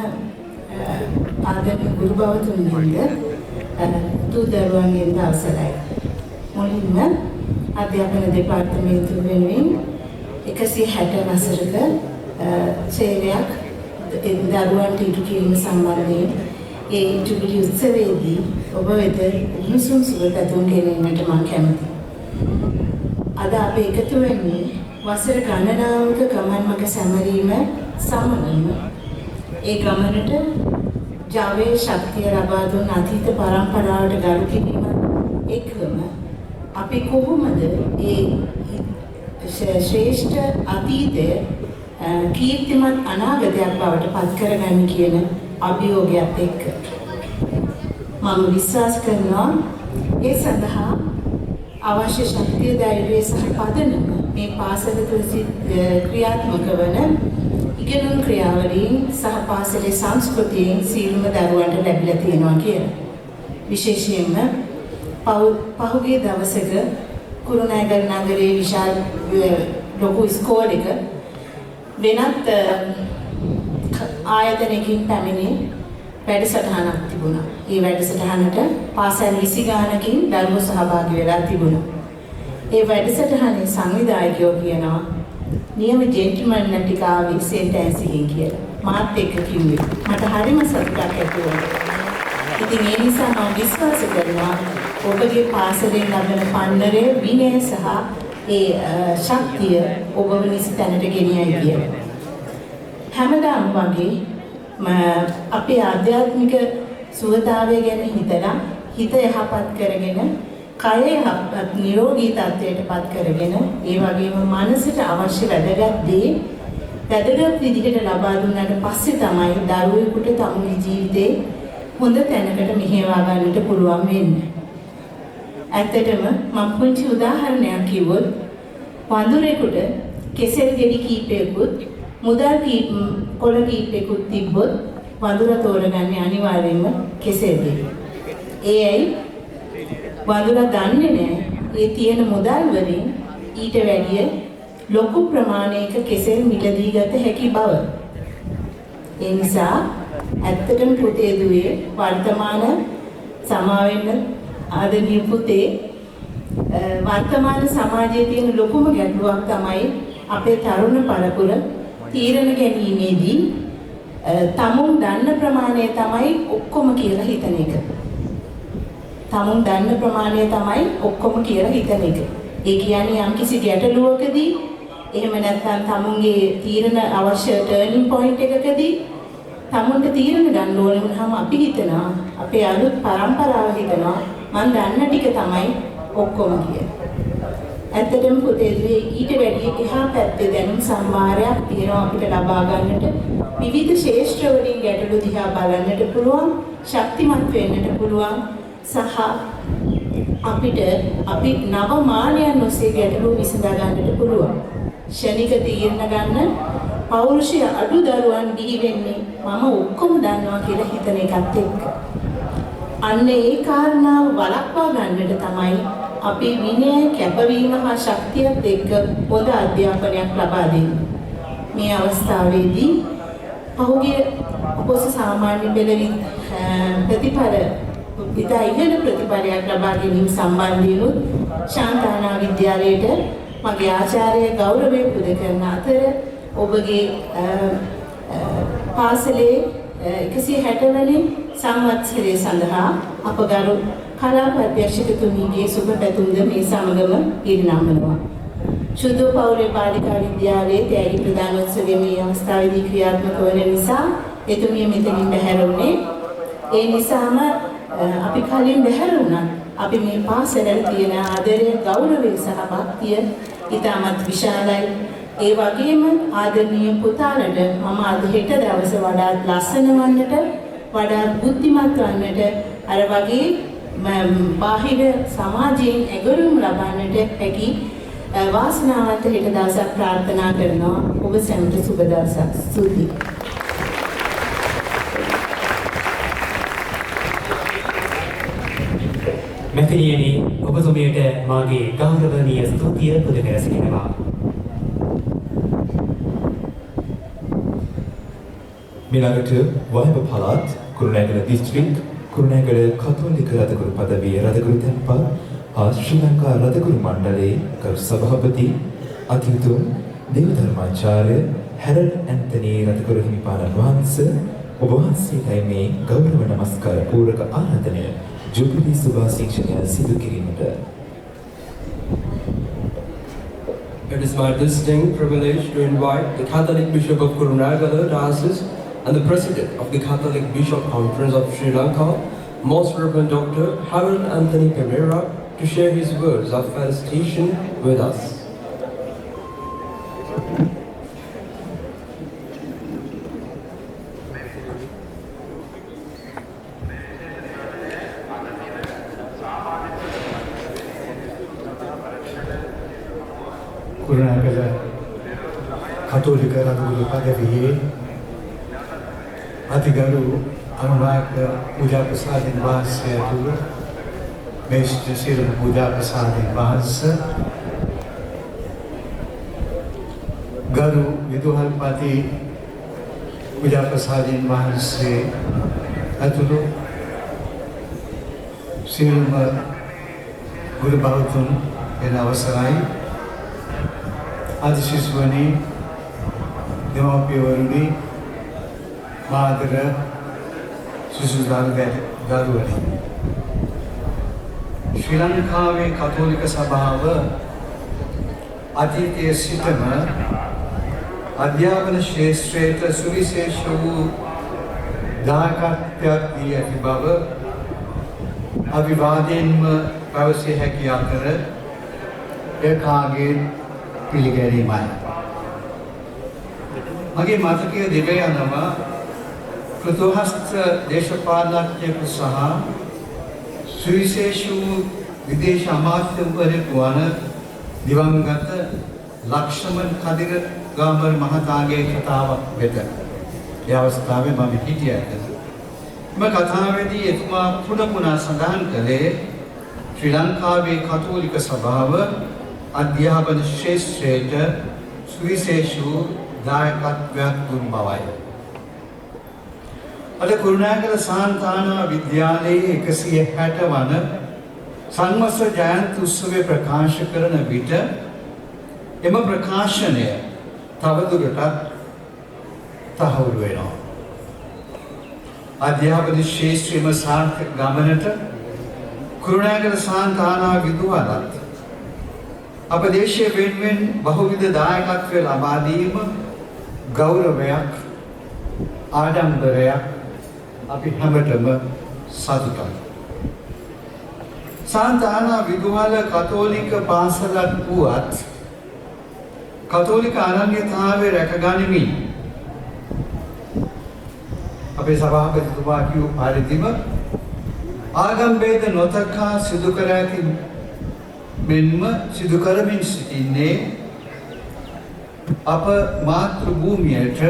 ආදරණීය ගුරු භවතුන්ගෙන්ද දූ දරුවන්ගෙන්ද අවසරයි. මුලින්ම අධ්‍යාපන දෙපාර්තමේන්තුව වෙනුවෙන් 160 වසරක සේවයක් දරුවන්ට ඉටු කිරීම සම්බන්ධයෙන් ඒ ජුබිලි උත්සවයේදී ඔබ වෙත උණුසුම් සුබපැතුම් ගෙනීමට මම කැමතියි. අද අපි එකතු වෙන්නේ වසර ගණනාවක ගමන් මඟ සැමරීම සමගම ඒ ගමනට ජාවේ ශක්තිය ලබා දුන් අතීත පරම්පරාවට ගරු කිරීම එක්කම අපි කොහොමද ඒ ශ්‍රේෂ්ඨ අතීතය කීර්තිමත් අනාගතයක් බවට පත් කරගන්න කියන අභියෝගයත් එක්ක මම විශ්වාස කරනවා ඒ සඳහා අවශ්‍ය ශක්තිය ධෛර්යය සහ පදනම මේ පාසල තුළ ක්‍රියාත්මක වන ඉගෙනුම් ක්‍රියාවලීන් සහ පාසලේ සංස්කෘතියෙන් සියලුම දරුවන්ට ලැබිලා තියෙනවා කියලා. විශේෂයෙන්ම පහුගිය දවසක කුරුණෑගල නගරයේ විශාල ලොකු ඉස්කෝලේක වෙනත් ආයතනයකින් පැමිණි වැඩසටහනක් තිබුණා. ඒ වැඩසටහනට පාසල් 20 ගානකින් දරුවෝ සහභාගී වෙලා තිබුණා. ඒ වැඩසටහනේ සංවිධායකයෝ කියනවා නියම ජෙන්ටල්මන් ටික ආවේ සෙන්ට් ඇන්සිගෙන් කියලා. මාත් එක්ක කිව්වේ. මට හරිම සතුටක් ඇති වුණා. ඉතින් ඒ නිසා මම විශ්වාස කරනවා ඔබගේ පාසලෙන් ලබන පන්නරය විනය සහ ඒ ශක්තිය ඔබව නිසි තැනට ගෙනියයි කියලා. හැමදාම වගේ අපේ ආධ්‍යාත්මික සුවතාවය ගැන හිතලා හිත යහපත් කරගෙන කය යහපත් නිරෝගී තත්ත්වයට පත් කරගෙන ඒ වගේම මනසට අවශ්‍ය වැදගත් දේ වැදගත් විදිහට ලබා දුන්නාට පස්සේ තමයි දරුවෙකුට තමුන්ගේ ජීවිතේ හොඳ තැනකට මෙහෙවා ගන්නට පුළුවන් වෙන්නේ. ඇත්තටම මම පුංචි උදාහරණයක් කිව්වොත් වඳුරෙකුට කෙසෙල් ගෙඩි කීපයකුත් මුදල් කොළ කීපයකුත් තිබ්බොත් වඳුර තෝරගන්නේ අනිවාර්යයෙන්ම කෙසෙල් ගෙඩි. ඒයි වඳුරා දන්නේ නැහැ. ඒ තියෙන මුදල් වලින් ඊට වැඩිය ලොකු ප්‍රමාණයක කෙසෙල් මිලදී ගත හැකි බව. ඒ නිසා ඇත්තටම පුතේ දුවේ වර්තමාන සමාවෙන්න ආදරණීය පුතේ වර්තමාන සමාජයේ තියෙන ලොකුම ගැටලුවක් තමයි අපේ තරුණ පරපුර තීරණ ගැනීමේදී තමුන් දන්න ප්‍රමාණය තමයි ඔක්කොම කියලා හිතන එක. තමුන් දන්න ප්‍රමාණය තමයි ඔක්කොම කියලා හිතන එක. ඒ කියන්නේ යම්කිසි ගැටලුවකදී එහෙම නැත්නම් තමුන්ගේ තීරණ අවශ්‍ය ටර්නින් පොයින්ට් එකකදී තමුන්ට තීරණ ගන්න ඕන වුණාම අපි හිතනවා අපේ අලුත් පරම්පරාව හිතනවා මම දන්න ටික තමයි ඔක්කොම කියලා. ඇත්තටම පුතේ ඊට වැඩි එහා පැත්තේ දැනුම් සම්මාරයක් තියෙනවා අපිට ලබා ගන්නට විවිධ ශාස්ත්‍ර වලින් ගැටලු දිහා බලන්නට පුළුවන් ශක්තිමත් වෙන්නට පුළුවන් සහ අපිට අපි නව මානයන් ඔස්සේ ගැටලු විසඳා ගන්නට පුළුවන්. ශනික තීරණ ගන්න පෞරුෂය අඩු දරුවන් දිවි වෙන්නේ මම ඔක්කොම දන්නවා කියලා හිතන එකත් එක්ක. අන්න ඒ කාරණාව වළක්වා ගන්නට තමයි අපි විනය කැපවීම හා ශක්තියත් එක්ක පොද අධ්‍යාපනයක් ලබා දෙන්නේ. මේ අවස්ථාවේදී පහුගිය පොස සාමාන්‍ය පෙළ ප්‍රතිඵල ඉතා ඉහළ ප්‍රතිඵලයක් ලබා ගැනීම සම්බන්ධයෙන් ශාන්තානා විද්‍යාලයට මගේ ආචාර්ය ගෞරවය පුද කරන අතර ඔබගේ පාසලේ 160 වෙනි සංවත්සරය සඳහා අප ගරු කලාපධ්‍යක්ෂකතුමීගේ සුබ පැතුම්ද මේ සමගම පිරිනමනවා. ශුද්ධ පෞරේ බාලිකා විද්‍යාලයේ තෑගි ප්‍රදානෝත්සවයේ මේ අවස්ථාවේදී ක්‍රියාත්මක වන නිසා එතුමිය මෙතනින් බැහැර වුණේ. ඒ නිසාම අපි කලින් බැහැර වුණා. අපි මේ පාසලට තියෙන ආදරය, ගෞරවය සහ භක්තිය ඉතාමත් විශාලයි. ඒ වගේම ආදරණීය පුතාලට මම අද හෙට දවසේ වඩාත් ලස්සන වන්නට, වඩාත් බුද්ධිමත් වන්නට, අර වගේ බාහිර සමාජයෙන් ඇගරුම් ලබන්නට හැකි වාසනාවන්ත හෙට දවසක් ප්‍රාර්ථනා කරනවා. ඔබ සැමට සුබ දවසක්. ස්තුතියි. මැතිණියනි, ඔබතුමියට මාගේ ගෞරවනීය ස්තුතිය පුද කර සිටිනවා. මිලඟට වයඹ පළාත් කුරුණෑගල දිස්ත්‍රික් කුරුණෑගල කතෝලික රදගුරු පදවිය රදගුරු තැන්පත් හා ශ්‍රී ලංකා රදගුරු මණ්ඩලයේ ගරු සභාපති අතිඋතුම් දේවධර්මාචාර්ය හැරල්ඩ් ඇන්තනී රදගුරු හිමිපාණන් වහන්සේ ඔබ වහන්සේටයි මේ ගෞරව නමස්කාර පූර්වක ආරාධනය ජුබිලී සුභාශිංසනය සිදු කිරීමට. It is my distinct privilege to invite the Catholic Bishop of Kurunagala Diocese and the President of the Catholic Bishop Conference of Sri Lanka, Most Reverend Dr. Harold Anthony Pereira, to share his words of felicitation with us. Kurunegala කතෝලික රදගුරු පදවියේ අතිගරු අනුරාග පූජා ප්‍රසාදින් වහන්සේ ඇතුළු මේ සියලු පූජා ප්‍රසාදින් වහන්සේ ගරු විදුහල්පති පූජා ප්‍රසාදින් වහන්සේ ඇතුළු සියලුම ගුරු බෞද්ධන් එන අවසරයි අධිශිෂ්‍යවනි දෙමාපියවරුනි මාතර සුසුදාන දරුවනි ශ්‍රී ලංකාවේ කතෝලික සභාව අතීතයේ සිටම අධ්‍යාපන ශාස්ත්‍රයට සුවිශේෂ වූ දායකත්වයක් දී ඇති බව අවිවාදයෙන්ම පැවසිය හැකි අතර එය කාගේ පිළිගැනීමයි. මගේ මතකය දෙව යනවා පෘථුහස්ත දේශපාලනඥයෙකු සහ සුවිශේෂ වූ විදේශ අමාත්‍යවරයෙකු වන දිවංගත ලක්ෂමන් කදිර ගාමර් මහතාගේ කතාවක් වෙත. ඒ අවස්ථාවේ මම හිටියට මේ කතාවේදී එතුමා පුන සඳහන් කළේ ශ්‍රී ලංකාවේ කතෝලික සභාව අධ්‍යාපන ශාස්ත්‍රයට සුවිශේෂ දායකත්වයක් දුන් බවයි. අද කුරුණෑගල සාන්තානා විද්‍යාලයේ 160 වන සංවත්සර ජයන්ති උත්සවය ප්‍රකාශ කරන විට එම ප්‍රකාශනය තවදුරටත් තහවුරු වෙනවා. අධ්‍යාපන ශාස්ත්‍රයේම සාර්ථක ගමනට කුරුණෑගල සාන්තානා විදුහලත් අප දේශීය වෙනුවෙන් බහුවිධ දායකත්වය ලබා දීම ගෞරවයක් ආඩම්බරයක් අපි හැමතෙම සතුටුයි. සාන්තානා විදුහල කතෝලික පාසලක් වුවත් කතෝලික අනන්‍යතාවය රැකගනිමින් අපේ සභාපතිතුමා කියු පරිදිම ආගම් ભેද නොතකා සිදු කර ඇති මෙන්ම සිදු කරමින් සිටින්නේ අප මාතෘ භූමියට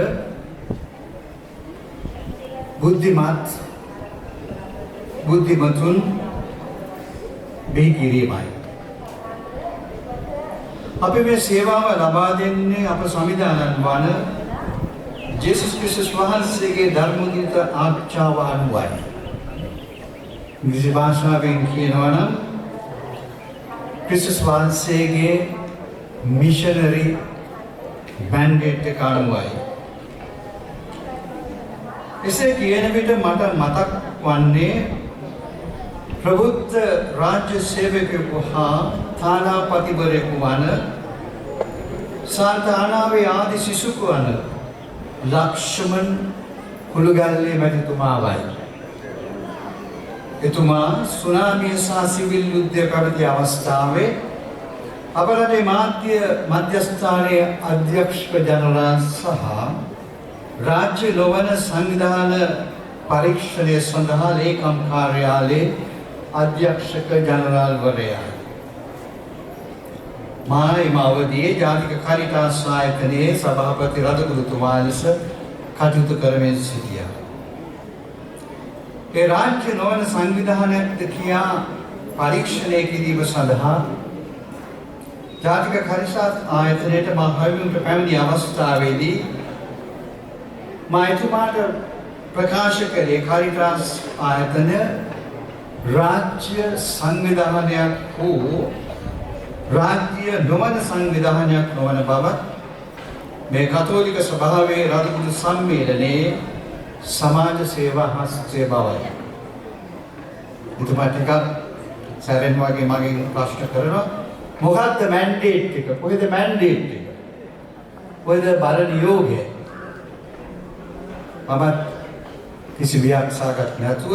බුද්ධිමතුන් බිහි කිරීමයි. අපි මේ සේවාව ලබා දෙන්නේ අප සංවිධානය වන ජේසුස් ක්‍රිස්තුස් වහන්සේගේ ධර්මෝදිත ආරක්ෂාව අනුවයි. ඉංග්‍රීසි භාෂාවෙන් කියනවා නම් ක්‍රිස්තුස් වහන්සේගේ මිෂනරි මැන්ඩේට් එක අනුවයි. එසේ කියන විට මට මතක් වන්නේ ප්‍රබුද්ධ රාජ්‍ය සේවකයෙකු හා තානාපතිවරයෙකු වන සාන්තානාවේ ආදි සිසුකු වන ලක්ෂ්මන් කුළුගල්ලේ මැතිතුමාවයි. එතුමා සුනාමිය සහ සිවිල් යුද්ධය පැවති අවස්ථාවේ අප රටේ මාධ්‍ය මධ්‍යස්ථානයේ අධ්‍යක්ෂක ජනරාල් සහ රාජ්‍ය ලොවන සංවිධාන පරීක්ෂණය සඳහා ලේකම් කාර්යාලයේ අධ්‍යක්ෂක ජනරාල්වරයා. මායිම අවදියේ ජාතික කාරිතාස් ආයතනයේ සභාපති රදගුරුතුමා ලෙස කටයුතු කරමින් සිටියා. ඒ රාජ්‍ය නොවන සංවිධානයක්ද කියා පරීක්ෂණය කිරීම සඳහා ජාතික කාරිතාස් ආයතනයට මා හයුම්ට පැමිණි අවස්ථාවේදී මා එතුමාට ප්‍රකාශ කළේ කාරිතාස් ආයතනය රාජ්‍ය සංවිධානයක් වූ රාජ්‍ය නොවන සංවිධානයක් නොවන බවත් මේ කතෝලික සභාවේ රදගුරු සම්මේලනයේ සමාජ සේවා හස්තය බවයි. එතුමා ටිකක් සැරෙන් වගේ මගෙන් ප්‍රශ්න කරනවා මොකක්ද මැන්ඩේට් එක? කොහෙද මැන්ඩේට් එක? කොහෙද බල නියෝගය? මම කිසි ව්‍යාඛ්‍යානයක් නැතුව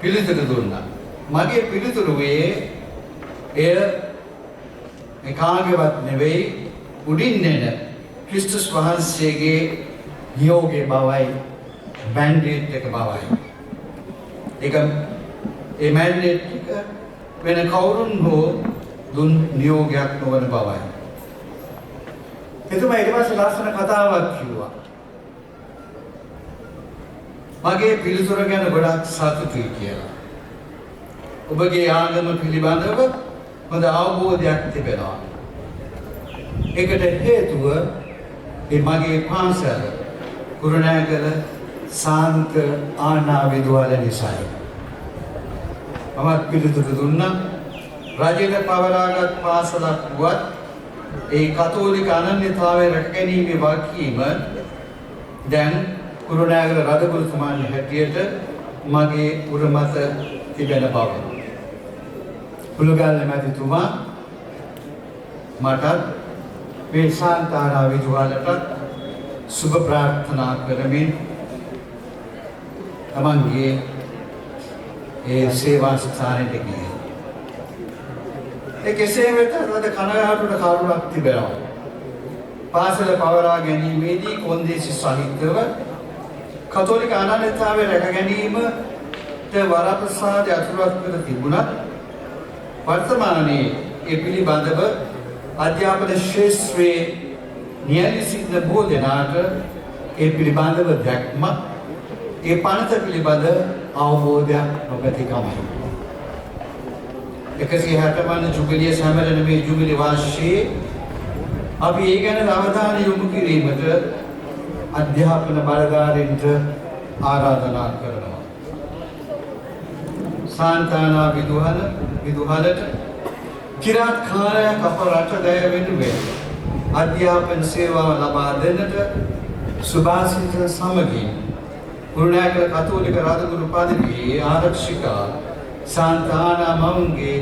පිළිතුරු දුන්නා. මගේ පිළිතුරු එය කාගේවත් නෙවෙයි උඩින් එන ක්‍රිස්තුස් වහන්සේගේ නියෝගයේ බවයි මැන්ඩේට් එක බවයි. ඒක ඒ මැන්ඩේට් එක වෙන කවුරුන් හෝ දුන් නියෝගයක් නොවන බවයි. එතුමා ඊට පස්සේ ලස්සන කතාවක් කිව්වා. මගේ පිළිතුර ගැන ගොඩක් සතුටුයි කියලා. ඔබගේ ආගම පිළිබඳව හොඳ අවබෝධයක් තිබෙනවා. ඒකට හේතුව මගේ පාසල කුරුණෑගල සාන්ත ආනා විදුහල නිසායි. මම පිළිතුරු දුන්නා රජයට පවරාගත් පාසලක් වුවත් ඒ කතෝලික අනන්‍යතාවය රැකගැනීමේ වගකීම දැන් කුරුණෑගල රදගුරුතුමාණන් හැටියට මගේ උරමත තිබෙන බව. කුළුගල්ලේ මැතිතුමා මටත් මේ සාන්තානා විදුහලට සුබ ප්‍රාර්ථනා කරමින් තමන්ගේ ඒ සේවා ස්ථානයට ගියා. ඒ කෙසේ වෙතත් රද කනගාටුවට කරුණක් තිබෙනවා. පාසල පවරා ගැනීමේදී කොන්දේසි සහිතව කතෝලික අනන්‍යතාවය රැක ගැනීමට වරප්‍රසාද අතුලත් කර තිබුණත් වර්තමානයේ ඒ පිළිබඳව අධ්‍යාපන ශාස්ත්‍රයේ නියැලී සිටින බොහෝ දෙනාට ඒ පිළිබඳව දැක්ම ඒ පනත පිළිබඳ අවබෝධයක් නොමැතිකමයි. 160 වන ජුබිලිය සමරන මේ ජුබිලි වර්ෂයේ අපි ඒ ගැන අවධානය යොමු කිරීමට අධ්‍යාපන බලධාරීන්ට ආරාධනා කරනවා. සාන්තානා විදුහලට චිරාත් කාලයක් අප රට දය වෙනුවෙන් අධ්‍යාපන සේවාව ලබා දෙන්නට සුභාසිත සමගින් කුරුණෑගල කතෝලික රාජගුරු පදවියේ ආරක්ෂිකා සාන්තානා මවුන්ගේ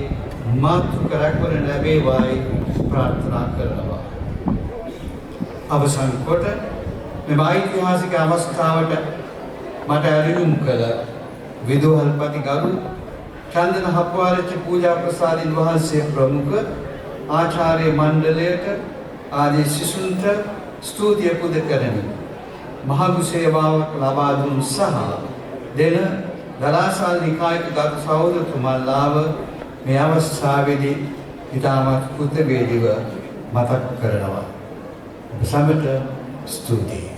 මාතෘක රැකවරණ ලැබේවායි ප්‍රාර්ථනා කරනවා. අවසන් කොට මෙම ඓතිහාසික අවස්ථාවට මට ඇරයුම් කළ විදුහල්පති ගරු චන්දන හප්පාරච්චි පූජා ප්‍රසාදින් වහන්සේ ප්‍රමුඛ ආචාර්ය මණ්ඩලයට ආදී සිසුන්ට ස්තුතිය පුද කරමි. මහඟු සේවාවක් ලබා දුන් සහ දෙන දලාසල් නිකායක ගරු සහෝදරතුමන්ලාව මේ අවස්ථාවේදී ඉතාමත් කෘතවේදීව මතක් කරනවා. සමට ස්තුතියි.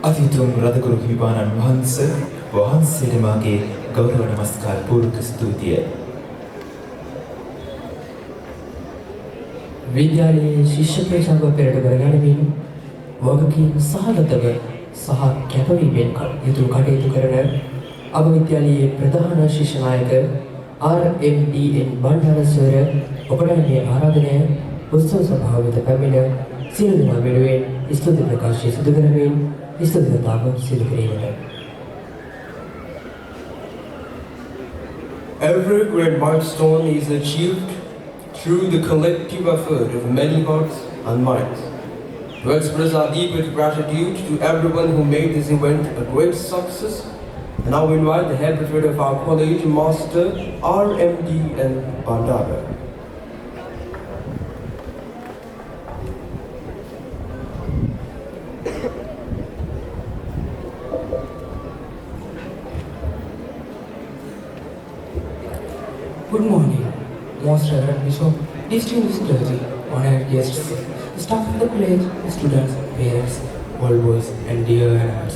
අතිතුම් රදගුරු හිමිපාණන් වහන්සේට මාගේ ගෞරව නමස්කාර පූර්වක ස්තුතිය. විද්‍යාලයේ ශිෂ්‍ය ප්‍රේක්ෂක පෙරට කරගැනීමෙන් වගකීම් සහගතව සහ කැපවීමෙන් යුතු කටයුතු කරන අප විද්‍යාලයේ ප්‍රධාන ශිෂ්‍ය නායක RMDN බණ්ඩාරස්වර ඔබට මේ ආරාධනය උත්සව සභාව වෙත පැමිණ සියලු දෙනා වෙනුවෙන් ස්තුති ප්‍රකාශය සිදු කරමින් ස්තුතිතාව සිදු කිරීමට. Every great milestone is achieved through the collective effort of many hearts and minds. To express our deepest gratitude to everyone who made this event a great success, and I will invite the head prefect of our college, Master RMDN Bandara. Good morning, Most Reverend Bishop, distinguished clergy, honored guests, staff of the college, students, parents, old boys, and dear animals.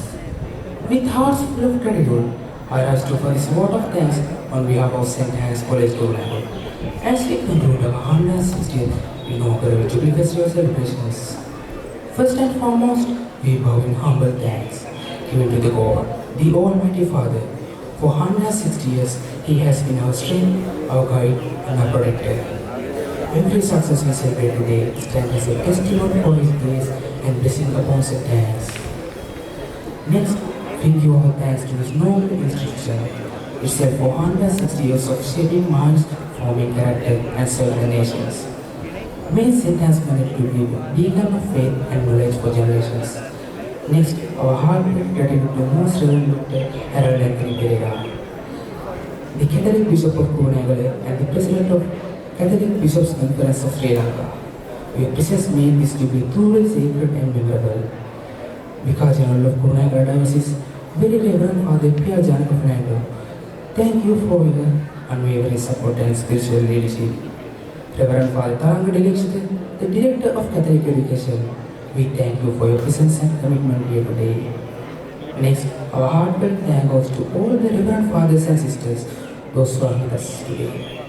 With hearts full of gratitude, I rise to offer this vote of thanks on behalf of St. Anne's College, Gurunagal, as we conclude our 160th inaugural Jubilee Festival celebrations. First and foremost, we bow in humble thanks given to the God, the Almighty Father. For 160 years, He has been our strength, our guide, and our protector. Every success we celebrate today stands as a testimony for His grace and blessing upon St. Anne's. Next, we give our thanks to this noble institution, itself for 160 years of shaping minds, forming character, and serving the nations. May St. Anne's connect to give beacon of faith and knowledge for generations. Next, our heartfelt gratitude to Most Reverend Dr. Harold Anthony Pereira, the Catholic Bishop of Gurunagala and the President of Catholic Bishops' Conference of Sri Lanka. Your presence made this to be truly sacred and memorable. Because General of Gurunagala Diocese, very Reverend Father P.R. Janaka Fernando, thank you for your unwavering support and spiritual leadership. Reverend Father Taranga Delikshita, the Director of Catholic Education, we thank you for your presence and commitment here today. Next, our heartfelt thanks goes to all the Reverend Fathers and Sisters, those who are with us today.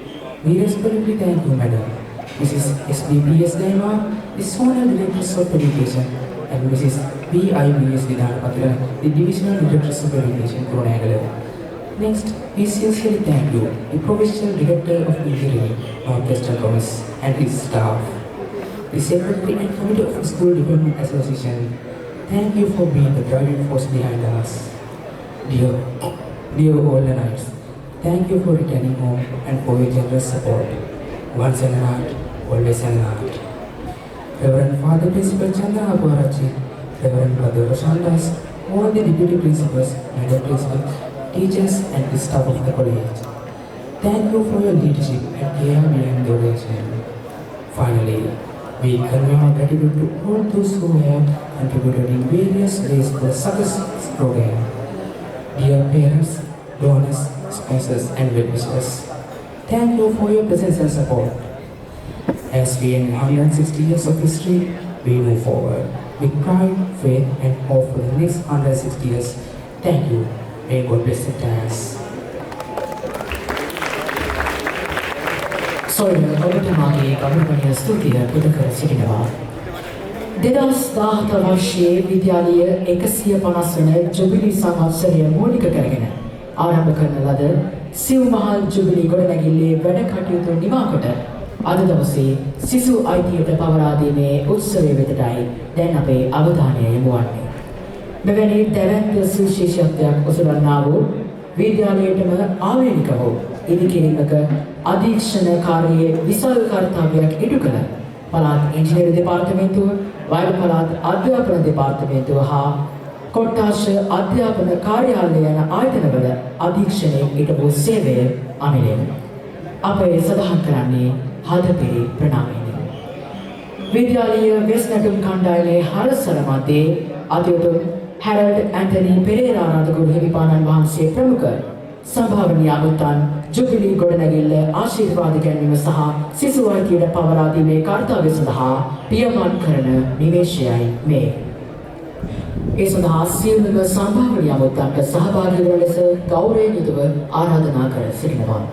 We respectfully thank you, Madam, Mrs. S.B.P.S. Daima, the Zonal Directress of Education, and Mrs. B.I.B.S. Vidhanapatra, the Divisional Directress of Education, Gurunagala. Next, we sincerely thank you, the Provincial Director of Engineering, Northwestern Province, and his staff. The Secretary and Committee of the School Development Association, thank you for being the driving force behind us. Dear all the knights, thank you for returning home and for your generous support. Once an heart, always an heart. Reverend Father Principal Chandra Abwarachi, Reverend Brother Roshandas, all the deputy principals, madam principals, teachers and the staff of the college. Thank you for your leadership and care behind the organization. Finally, we convey our gratitude to all those who have contributed in various ways to the success of this program. Dear parents, donors, sponsors and well-wishers, thank you for your presence and support. As we end 160 years of history, we move forward with pride, faith, and hope for the next 160 years. Thank you. May God bless the dance. සොයන ඔබතුමාගේ ගෞරවනීය ස්තුතිය පුද කර සිටිනවා. 2017 වර්ෂයේ විද්‍යාලීය 150 වන ජුබිලී සංවත්සරය මූලික කරගෙන ආරම්භ කරන ලද සිව්මහල් ජුබිලී ගොඩනැගිල්ලේ වැඩ කටයුතු නිමා කොට අද දවසේ සිසු අයිතියට පවරා දීමේ උත්සවය වෙතටයි දැන් අපේ අවධානය යොමු වන්නේ. මෙවැනි දැවැන්ත සුවිශේෂත්වයක් ඔසවන්නා වූ විද්‍යාලයටම ආවේනික වූ ඉදිකිරීමක අධීක්ෂණ කාර්යයේ විශාල කර්තව්‍යයක් ඉටු කළ පළාත් ඉංජිනේරු දෙපාර්තමේන්තුව, වෛද්‍ය පළාත් අධ්‍යාපන දෙපාර්තමේන්තුව හා කොට්ටාශ අධ්‍යාපන කාර්යාලය යන ආයතනවල අධීක්ෂණයේ ඊට වූ සේවය අමිලෙන් අපේ සඳහන් කරන්නේ හදපිරි ප්‍රණාමයනි. විද්‍යාලීය වෙස් නැටුම් කණ්ඩායමේ හරසර මැදේ අධ්‍යක්ෂ හැරල්ඩ් ඇන්තනි පෙරේරා රාජගුරු හිමිපාණන් වහන්සේ ප්‍රමුඛ සභාවනීය අමුත්තන් ජුබිලී ගොඩනැගිල්ල ආශිර්වාද ගැනීම සහ සිසු අයිතියට පවරා දීමේ කාර්යය සඳහා පියමන් කරන නිවේශයයි මේ. ඒ සඳහා සියලුම සම්භාවනීය අමුත්තන්ට සහභාගී වන ලෙස ගෞරවයෙන් යුතුව ආරාධනා කර සිටිනවා.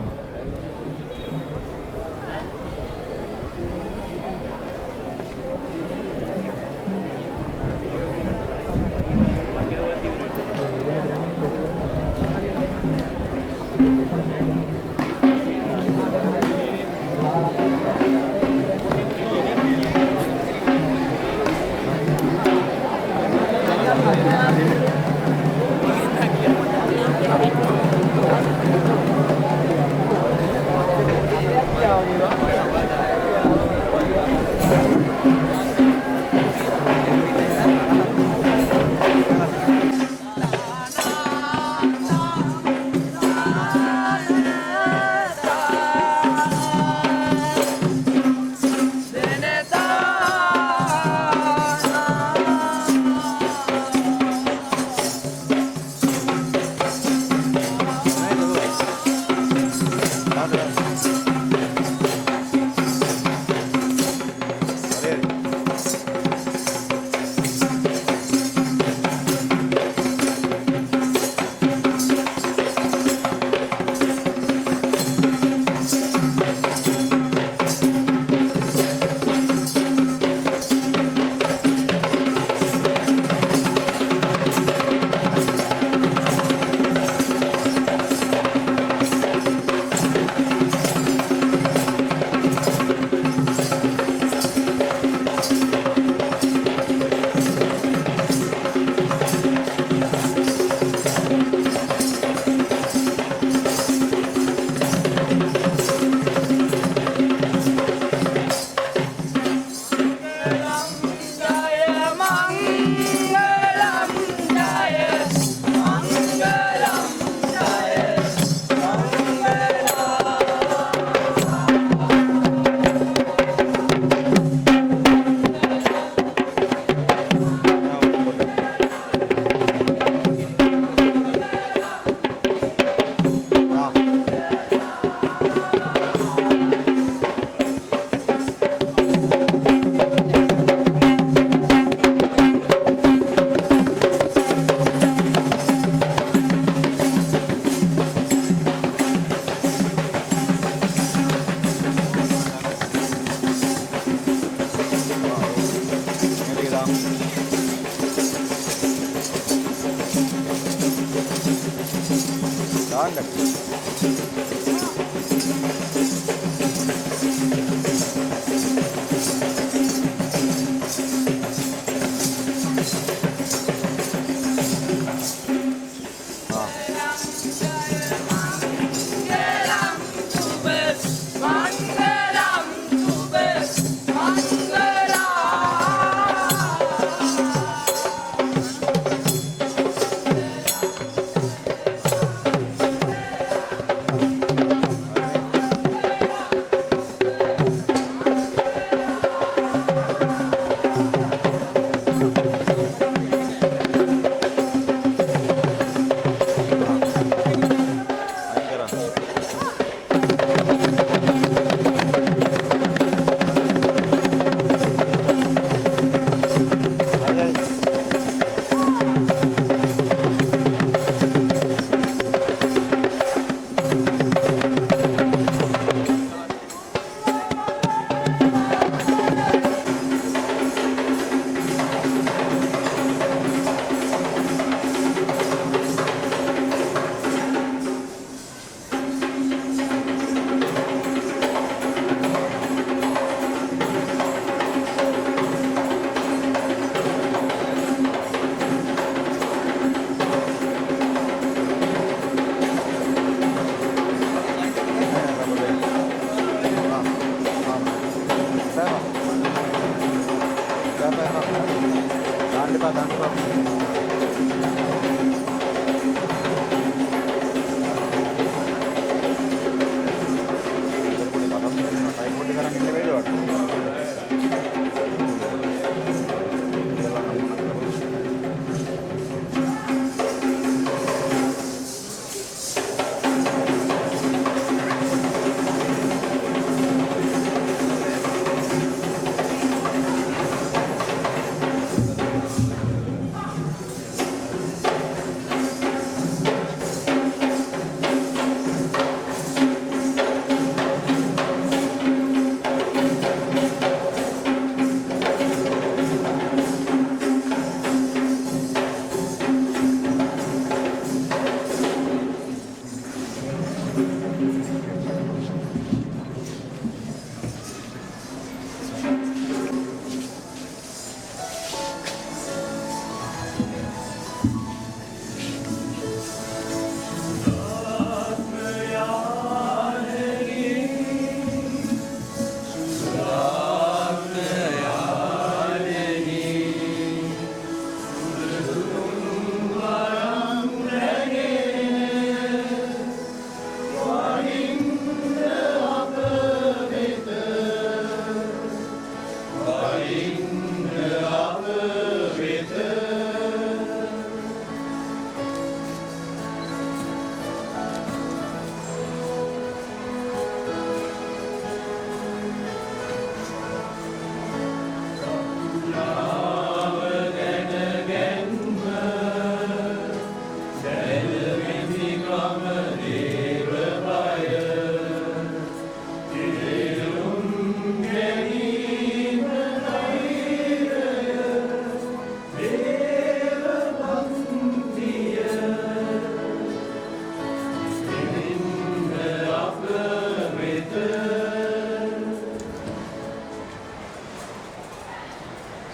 දාන්න එපා දාන්න එපා.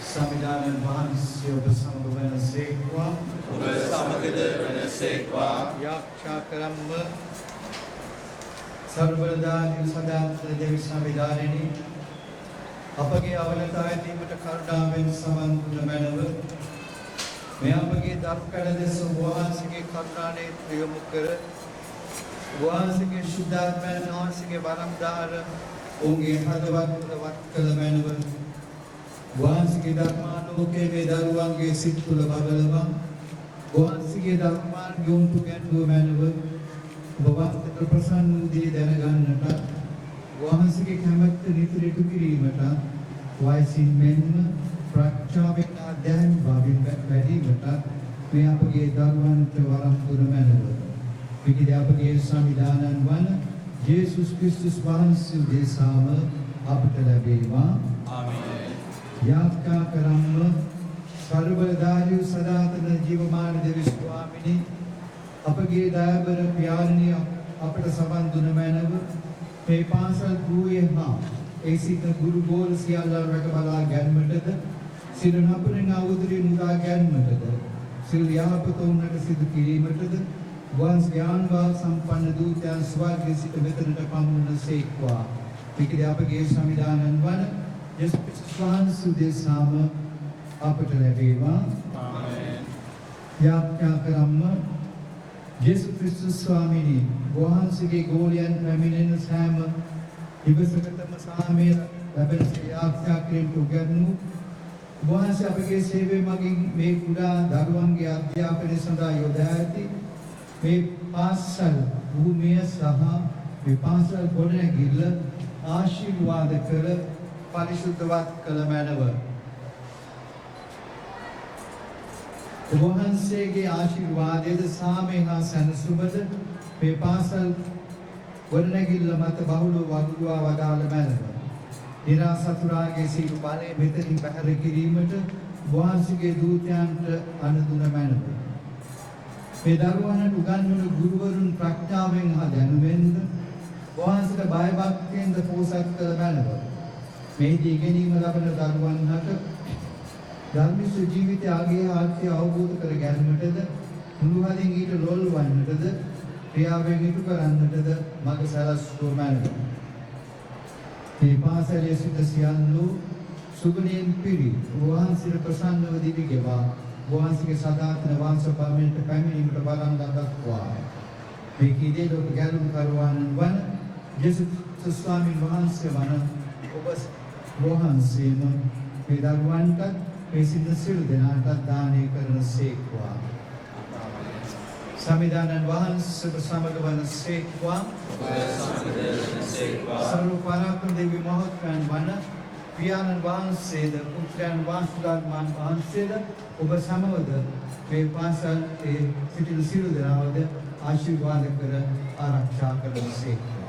Samidanan වහන්සේ ඔබ සමග වනසේක්වා ඔබ සමගද වනසේක්වා යාක්ෂා කරම්ම සර්වදානි සදාත්ම දෙවි සමිදානෙනි අපගේ අවනත ඇතීමට කරුණාවෙන් සමන් දුන මැනව මේ අපගේ දරු කඩදෙස වහන්සේගේ කරුණානේ ප්‍රයොමු කර වහන්සේගේ සුද්ධාත්මයන් වහන්සේගේ වරම්දාර ඔවුන්ගේ හදවත් තුළ වත් කළ මැනව වහන්සේගේ ධර්මාලෝකයේ මේ දරුවන්ගේ සිත් තුළ බබලවා වහන්සේගේ ධර්මාන් යොමුතු ගැන්වුව මැනව ඔබ වහන්සේට ප්‍රසන්න වූ දේ දැනගන්නට වහන්සේගේ කැමැත්ත නිතර ඉටු කිරීමට වයසින් මෙන්ම ප්‍රඥාවෙන් අධ්‍යයන භාවින් වැඩිවීමට මේ අපගේ දරුවන්ට වරම් දුන මැනව විකිද අපගේ සමිදානන් වන යේසුස් ක්‍රිස්තුස් වහන්සේ දේශාම අපට ලැබේවා ආමේන් යාත්‍රා කරම්ම සර්වදායු සදාතන ජීවමාන දෙවි ස්වාමිනී අපගේ දයාබර පියාණිය අපට සමන් දුන මැනව මේ පාසල් ගෘහයේ හා ඒ සිට ගුරු ගෝල සියල්ල රැක බලා ගැනීමටද සිල් නපුරින් අවුදුරින් උදා ගැනීමටද සිල් යහපත උන්නට සිදු කිරීමටද වහන්සේ ආන්වා සම්පන්න දූතයන් ස්වර්ගයේ සිට මෙතනට පමුණුනසේක්වා විකිද අපගේ සමිදානන් වන යේසුස් ක්‍රිස්තුස් වහන්සේ දේශාම අපට ලැබේවා ආමේන් යාත්‍රා කරම්ම යේසුස් ක්‍රිස්තුස් ස්වාමීනි වහන්සේගේ ගෝලයන් පැමිණෙන සෑම ඉවසකටම සාමය ලැබෙන යාත්‍රා කිරීමට උගන්වූ වහන්සේ අපගේ සේවය මගින් මේ කුඩා දරුවන්ගේ අධ්‍යාපනය සඳහා යොදා ඇති මේ පාසල් භූමිය සහ මේ පාසල් ගොඩනැගිල්ල ආශිර්වාද කර පරිශුද්ධවත් කළ මැනව වහන්සේගේ ආශිර්වාදයේද සාමය හා සැනසුමද මේ පාසල් ගොඩනැගිල්ල මත බහුලව වගුවා වදාළ මැනව නිරාසතුරාගේ සිල් බලය මෙතනින් බැහැර කිරීමට වහන්සේගේ දූතයන්ට අනුදුන මැනව මේ දරුවන්ට උගන්වන ගුරුවරුන් ප්‍රඥාවෙන් හා දැනුමෙන්ද වහන්සේට බය භක්තියෙන්ද පෝෂත් කළ මැනව මෙහිදී ඉගෙනීම ලබන දරුවන්ට ධර්මික ජීවිතය ආගේ ආර්ථය අවබෝධ කර ගැනීමටද මුළුහදින් ඊට ලොල් වන්නටද ක්‍රියාවෙන් ඉටු කරන්නටද මඟ සලස්වූ මැනව මේ පාසලේ සිට සියල්ලෝ සුගුණයෙන් පිරි වහන්සේට ප්‍රසන්නව දිවි ගෙවා වහන්සේගේ සදාතන වාස පාමෙන්ට පැමිණීමට බලන් දක්වා මේ කීදේ ලෝක ගැලුම් කරවන වන ජේසුස් ස්වාමීන් වහන්සේ වන ඔබ වහන්සේම මේ දරුවන්ට මේ සිල් දෙනාට දානය කරන සේක්වා සමිදානන් වහන්සේ සමග වන සේක්වා සර්ව පරාක්‍රම දෙවි මහත්මයන් වන පියාණන් වහන්සේද පුත්‍රයන් වහන්සේද ඔබ සමවද මේ පාසල් සිටින සියලු දෙනාවද ආශිර්වාද කර ආරක්ෂා කරන සේක්වා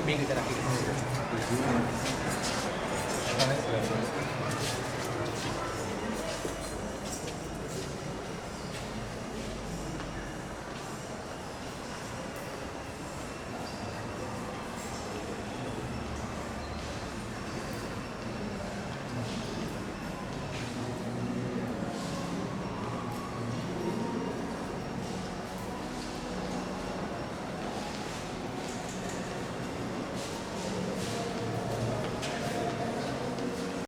මේක විතරක්